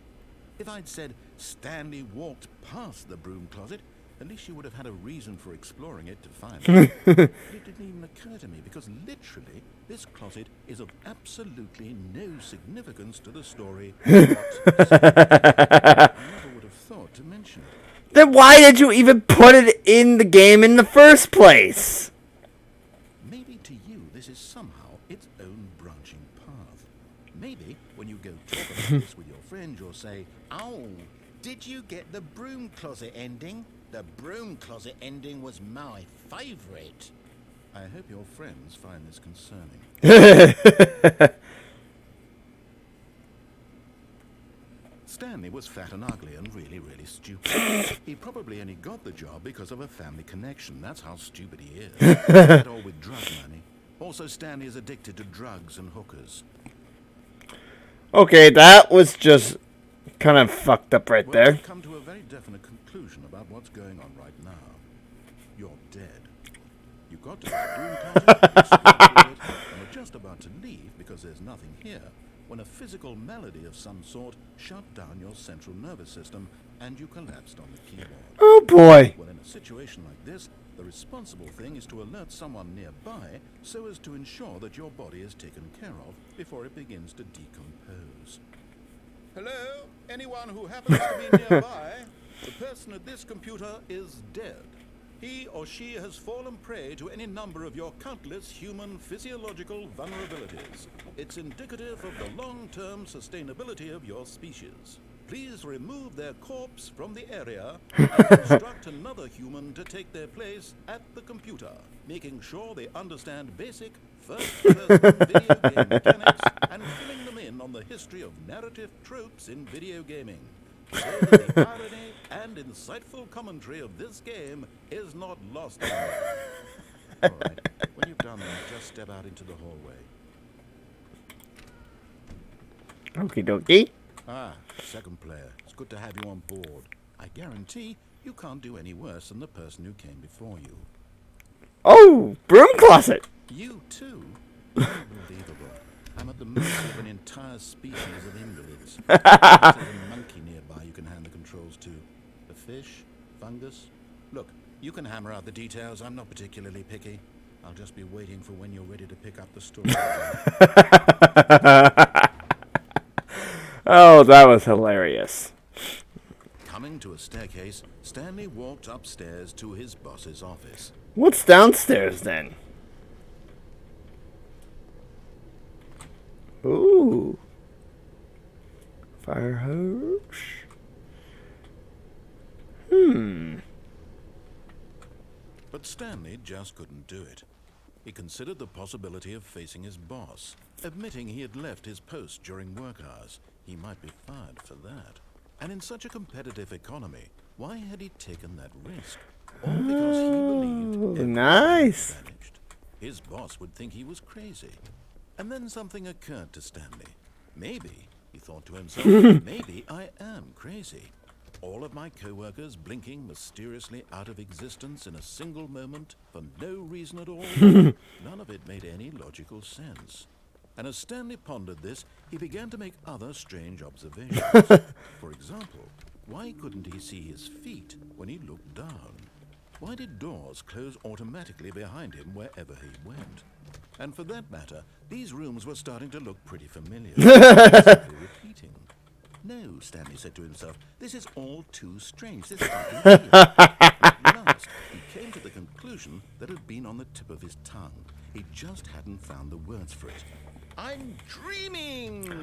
If I'd said Stanley walked past the broom closet, at least you would have had a reason for exploring it to find it. But it didn't even occur to me, because literally, this closet is of absolutely no significance to the story whatsoever. I never would have thought to mention it. Then why did you even put it in the game in the first place? Maybe to you this is somehow its own branching path. Maybe when you go talk about this with your friend, you'll say, "Oh, did you get the broom closet ending? The broom closet ending was my favorite." I hope your friends find this concerning. Stanley was fat and ugly and really, really stupid. He probably only got the job because of a family connection. That's how stupid he is. That all with drug money. Also, Stanley is addicted to drugs and hookers. Okay, that was just kind of fucked up right there. We've come to a very definite conclusion about what's going on right now. You're dead. You got to the broom closet, you scrambled through it, and were just about to leave because there's nothing here, when a physical malady of some sort shut down your central nervous system and you collapsed on the keyboard. Oh boy. Well, in a situation like this, the responsible thing is to alert someone nearby so as to ensure that your body is taken care of before it begins to decompose. Hello? Anyone who happens to be nearby? The person at this computer is dead. He or she has fallen prey to any number of your countless human physiological vulnerabilities. It's indicative of the long-term sustainability of your species. Please remove their corpse from the area and instruct another human to take their place at the computer, making sure they understand basic first-person video game mechanics and filling them in on the history of narrative tropes in video gaming, so that the irony and insightful commentary of this game is not lost on them. All right, when you've done that, just step out into the hallway. Okie dokie. Ah, second player. It's good to have you on board. I guarantee you can't do any worse than the person who came before you. Oh, broom closet. You too? Unbelievable. I'm at the mercy of an entire species of invalids. There's a monkey nearby you can hand the controls to. A fish? Fungus? Look, you can hammer out the details. I'm not particularly picky. I'll just be waiting for when you're ready to pick up the story. Oh, that was hilarious. Coming to a staircase, Stanley walked upstairs to his boss's office. What's downstairs then? Ooh. Fire hose. But Stanley just couldn't do it. He considered the possibility of facing his boss, admitting he had left his post during work hours. He might be fired for that. And in such a competitive economy, why had he taken that risk? All because he believed everything nice. had vanished. His boss would think he was crazy. And then something occurred to Stanley. Maybe, he thought to himself, maybe I am crazy. All of my co-workers blinking mysteriously out of existence in a single moment for no reason at all. None of it made any logical sense. And as Stanley pondered this, he began to make other strange observations. For example, why couldn't he see his feet when he looked down? Why did doors close automatically behind him wherever he went? And for that matter, these rooms were starting to look pretty familiar. Simply repeating. No, Stanley said to himself, this is all too strange. This can't be real. At last, he came to the conclusion that had been on the tip of his tongue. He just hadn't found the words for it. I'm dreaming!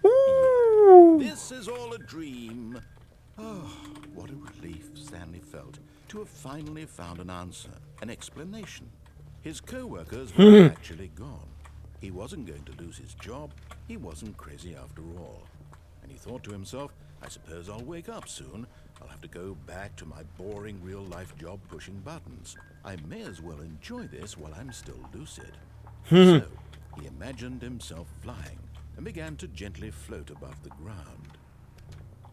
Ooh. This is all a dream. Oh, what a relief Stanley felt to have finally found an answer, an explanation. His co-workers were actually gone. He wasn't going to lose his job. He wasn't crazy after all. And he thought to himself, I suppose I'll wake up soon. I'll have to go back to my boring real-life job pushing buttons. I may as well enjoy this while I'm still lucid. So, he imagined himself flying and began to gently float above the ground.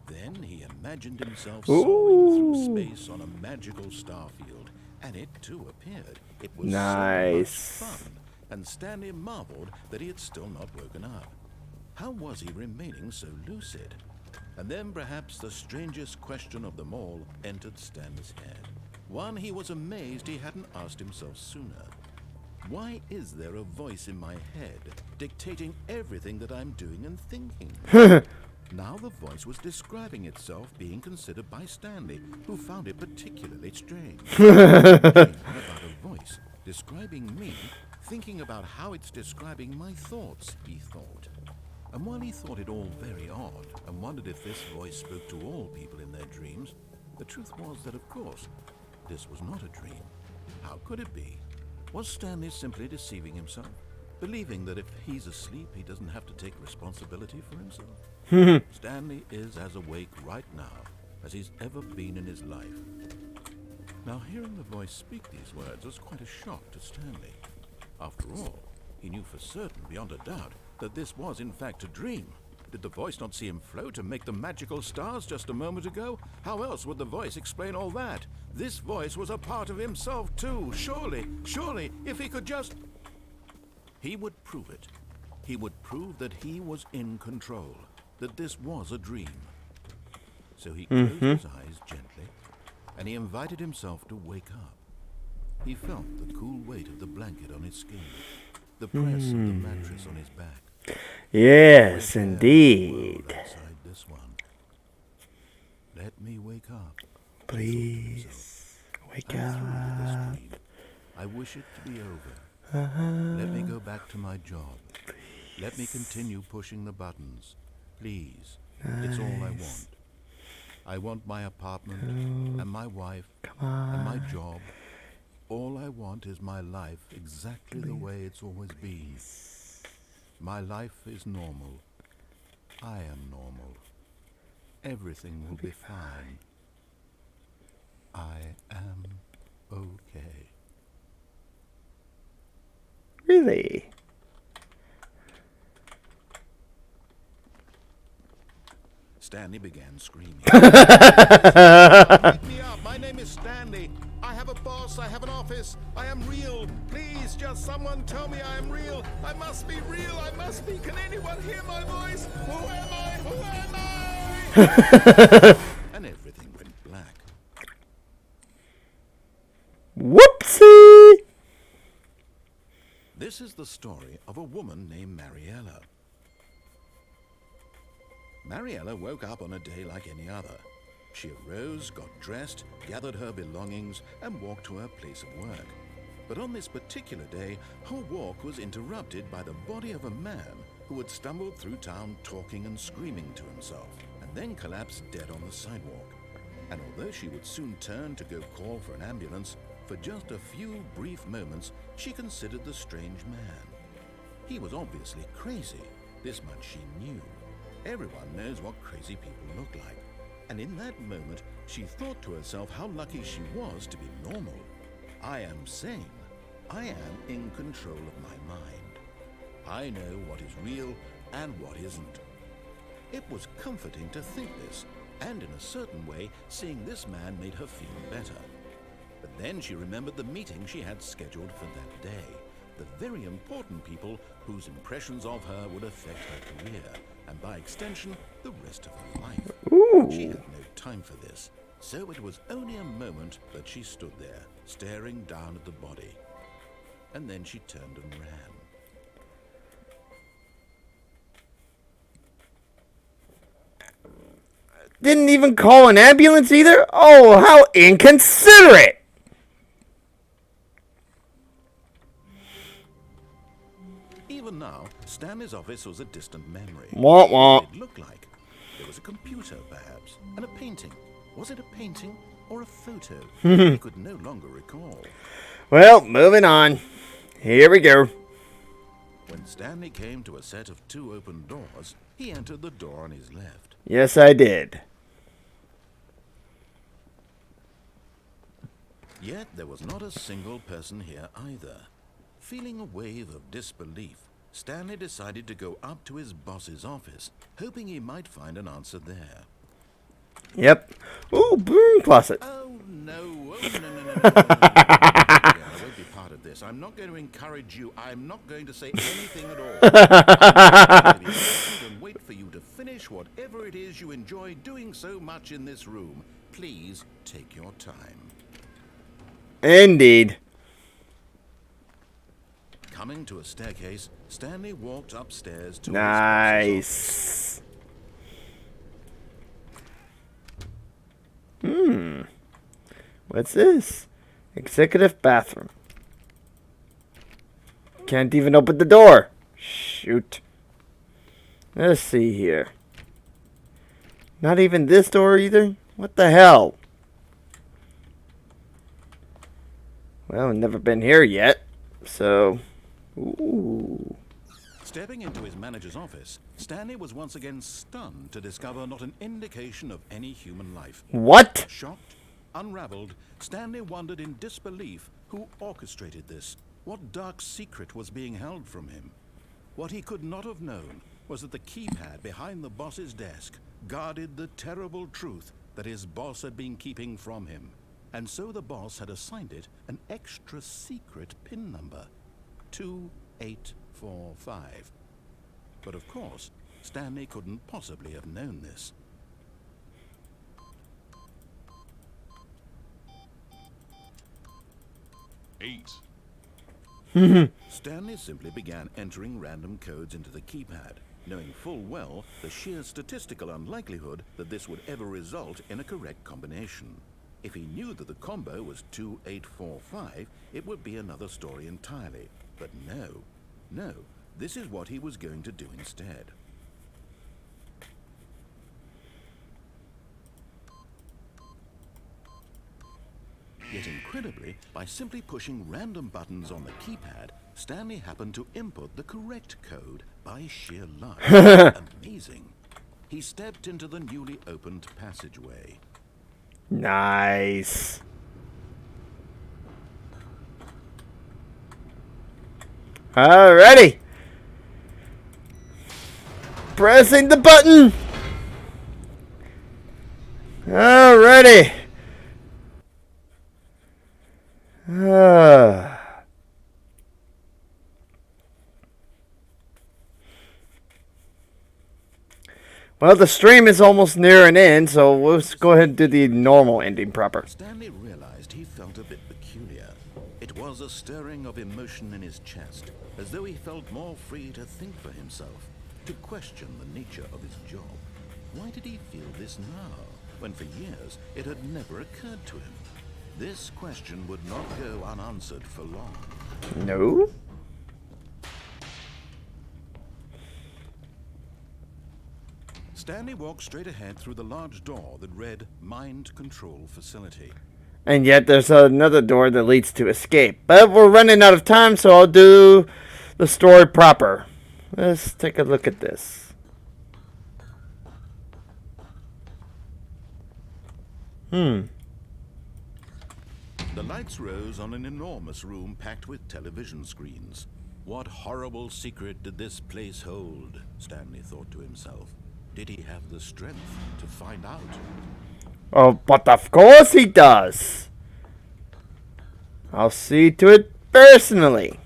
Then he imagined himself soaring through Ooh. space on a magical starfield, and it too appeared. It was Nice. so much fun, and Stanley marveled that he had still not woken up. How was he remaining so lucid? And then perhaps the strangest question of them all entered Stanley's head. One he was amazed he hadn't asked himself sooner. Why is there a voice in my head dictating everything that I'm doing and thinking? Now the voice was describing itself being considered by Stanley, who found it particularly strange. About a voice describing me, thinking about how it's describing my thoughts, he thought. And while he thought it all very odd and wondered if this voice spoke to all people in their dreams, the truth was that, of course, this was not a dream. How could it be? Was Stanley simply deceiving himself, believing that if he's asleep, he doesn't have to take responsibility for himself? Stanley is as awake right now as he's ever been in his life. Now, hearing the voice speak these words was quite a shock to Stanley. After all, he knew for certain, beyond a doubt, that this was in fact a dream. Did the voice not see him float and make the magical stars just a moment ago? How else would the voice explain all that? This voice was a part of himself too. Surely, if he could just... He would prove it. He would prove that he was in control, that this was a dream. So he closed his eyes gently, and he invited himself to wake up. He felt the cool weight of the blanket on his skin, the press of the mattress on his back. Yes, indeed. Outside this one. Let me wake up. Please, wake I'm through with this up. dream. I wish it to be over. Let me go back to my job. Let me continue pushing the buttons. Please. It's all I want. I want my apartment and my wife and my job. All I want is my life exactly the way it's always been. My life is normal. I am normal. Everything will be fine. I am okay. Really? Stanley began screaming. Wake me up. My name is Stanley. I have a boss. I have an office. I am real. Please, just someone tell me I am real. I must be real. I must be. Can anyone hear my voice? Who am I? Who am I? And everything went black. Whoopsie! This is the story of a woman named Mariella. Mariella woke up on a day like any other. She arose, got dressed, gathered her belongings, and walked to her place of work. But on this particular day, her walk was interrupted by the body of a man who had stumbled through town talking and screaming to himself, and then collapsed dead on the sidewalk. And although she would soon turn to go call for an ambulance, for just a few brief moments, she considered the strange man. He was obviously crazy. This much she knew. Everyone knows what crazy people look like. And in that moment, she thought to herself how lucky she was to be normal. I am sane. I am in control of my mind. I know what is real and what isn't. It was comforting to think this, and in a certain way, seeing this man made her feel better. But then she remembered the meeting she had scheduled for that day. The very important people whose impressions of her would affect her career, and by extension, the rest of her life. Ooh. She had no time for this, so it was only a moment that she stood there, staring down at the body. And then she turned and ran. Didn't even call an ambulance either? Oh, how inconsiderate! Even now, Stanley's office was a distant memory. Womp womp. What did it look like? There was a computer, perhaps, and a painting. Was it a painting or a photo? He could no longer recall. Well, moving on. Here we go. When Stanley came to a set of 2 open doors, he entered the door on his left. Yes, I did. Yet there was not a single person here either. Feeling a wave of disbelief, Stanley decided to go up to his boss's office, hoping he might find an answer there. Yep. Ooh, broom closet. Oh, no. Oh, no. I won't be part of this. I'm not going to encourage you. I'm not going to say anything at all. I'm going to be patient and wait for you to finish whatever it is you enjoy doing so much in this room. Please take your time. Indeed. Coming to a staircase, Stanley walked upstairs to his boss's Nice. What's this? Executive bathroom. Can't even open the door. Shoot. Let's see here. Not even this door either? What the hell? Well, never been here yet. So, ooh. Stepping into his manager's office, Stanley was once again stunned to discover not an indication of any human life. What? Shocked, unraveled, Stanley wondered in disbelief who orchestrated this. What dark secret was being held from him? What he could not have known was that the keypad behind the boss's desk guarded the terrible truth that his boss had been keeping from him. And so the boss had assigned it an extra secret PIN number, 2845. But of course, Stanley couldn't possibly have known this. Stanley simply began entering random codes into the keypad, knowing full well the sheer statistical unlikelihood that this would ever result in a correct combination. If he knew that the combo was 2845, it would be another story entirely. But no, this is what he was going to do instead. Yet incredibly, by simply pushing random buttons on the keypad, Stanley happened to input the correct code by sheer luck. Amazing. He stepped into the newly opened passageway. Nice. Alrighty. Pressing the button. Alrighty. Well, the stream is almost near an end, so let's go ahead and do the normal ending proper. Stanley realized he felt a bit peculiar. It was a stirring of emotion in his chest, as though he felt more free to think for himself, to question the nature of his job. Why did he feel this now, when for years it had never occurred to him? This question would not go unanswered for long. No? Stanley walked straight ahead through the large door that read Mind Control Facility. And yet there's another door that leads to escape. But we're running out of time, so I'll do the story proper. Let's take a look at this. The lights rose on an enormous room packed with television screens. What horrible secret did this place hold? Stanley thought to himself. Did he have the strength to find out? Oh, but of course he does. I'll see to it personally.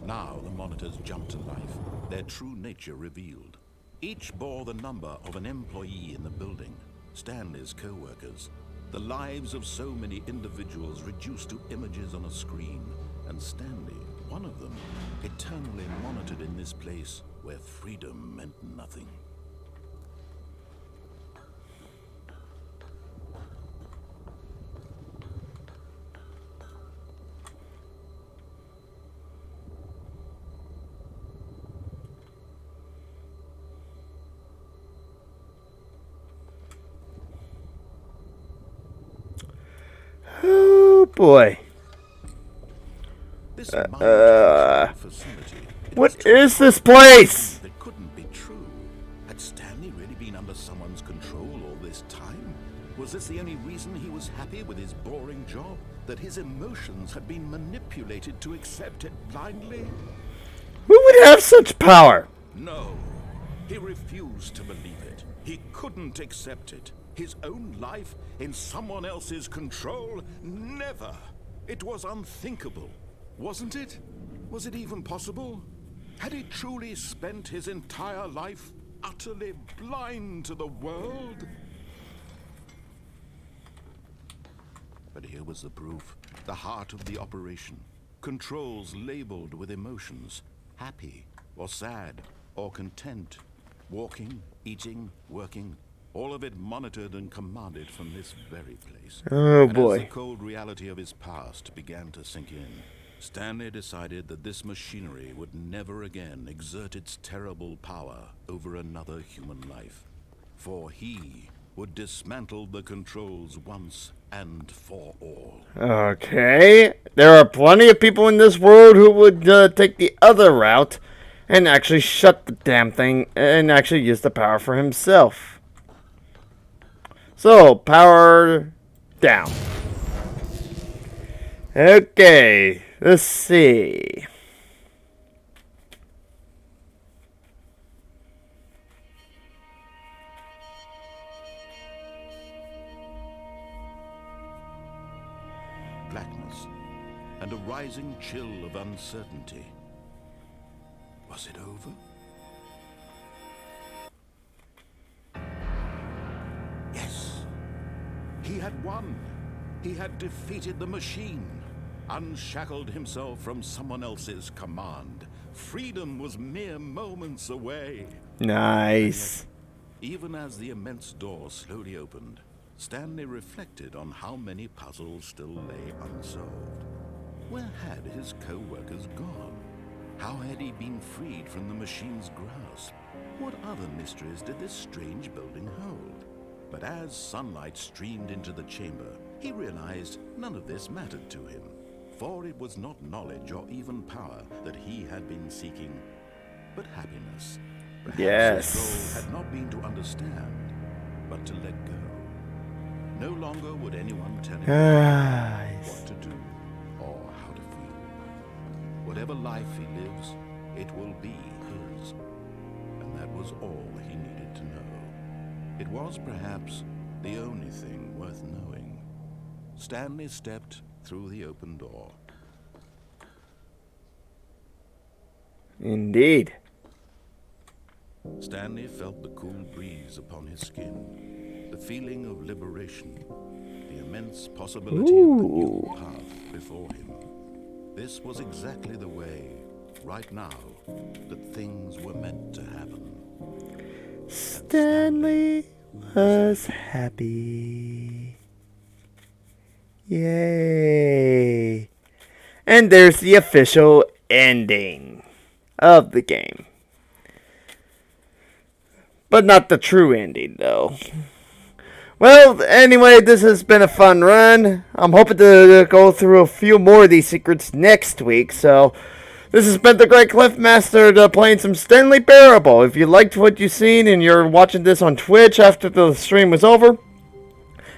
Now the monitors jumped to life, their true nature revealed. Each bore the number of an employee in the building, Stanley's co-workers. The lives of so many individuals reduced to images on a screen, and Stanley, one of them, eternally monitored in this place where freedom meant nothing. Oh boy. This facility. What is this place? That couldn't be true. Had Stanley really been under someone's control all this time? Was this the only reason he was happy with his boring job? That his emotions had been manipulated to accept it blindly? Who would have such power? No. He refused to believe it. He couldn't accept it. His own life in someone else's control? Never! It was unthinkable. Wasn't it? Was it even possible? Had he truly spent his entire life utterly blind to the world? But here was the proof. The heart of the operation. Controls labeled with emotions. Happy, or sad, or content. Walking, eating, working. All of it monitored and commanded from this very place. Oh and boy. as the cold reality of his past began to sink in, Stanley decided that this machinery would never again exert its terrible power over another human life. For he would dismantle the controls once and for all. Okay. There are plenty of people in this world who would take the other route and actually shut the damn thing and actually use the power for himself. So, power down. Okay, let's see. Blackness and a rising chill of uncertainty. Was it over? Yes. He had won. He had defeated the machine, unshackled himself from someone else's command. Freedom was mere moments away. Nice. Even as the immense door slowly opened, Stanley reflected on how many puzzles still lay unsolved. Where had his co-workers gone? How had he been freed from the machine's grasp? What other mysteries did this strange building hold? But as sunlight streamed into the chamber, he realized none of this mattered to him. For it was not knowledge or even power that he had been seeking, but happiness. Perhaps Yes. his goal had not been to understand, but to let go. No longer would anyone tell him Nice. what to do or how to feel. Whatever life he lives, it will be his. And that was all he needed to know. It was perhaps the only thing worth knowing. Stanley stepped through the open door. Indeed. Stanley felt the cool breeze upon his skin, the feeling of liberation, the immense possibility of the new path before him. This was exactly the way, right now, that things were meant to happen. Stanley was happy. Yay. And there's the official ending of the game. But not the true ending, though. Well, anyway, this has been a fun run. I'm hoping to go through a few more of these secrets next week, so this has been the Great Cliffmaster playing some Stanley Parable. If you liked what you've seen and you're watching this on Twitch after the stream was over,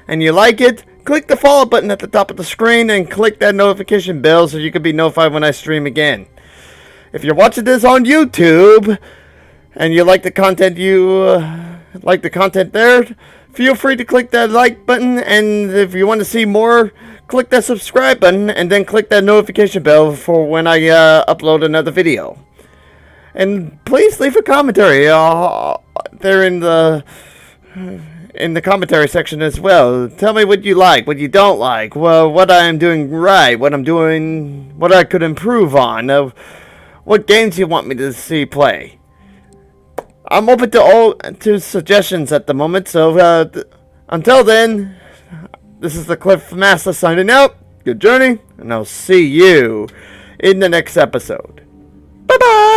and you like it, click the follow button at the top of the screen and click that notification bell so you can be notified when I stream again. If you're watching this on YouTube and you like the content there, feel free to click that like button, and if you want to see more, click that subscribe button and then click that notification bell for when I upload another video. And please leave a commentary there in the commentary section as well. Tell me what you like, what you don't like, well, what I am doing right, what I could improve on, what games you want me to see play. I'm open to suggestions at the moment, so until then, this is the Cliff Master signing out. Good journey, and I'll see you in the next episode. Bye-bye!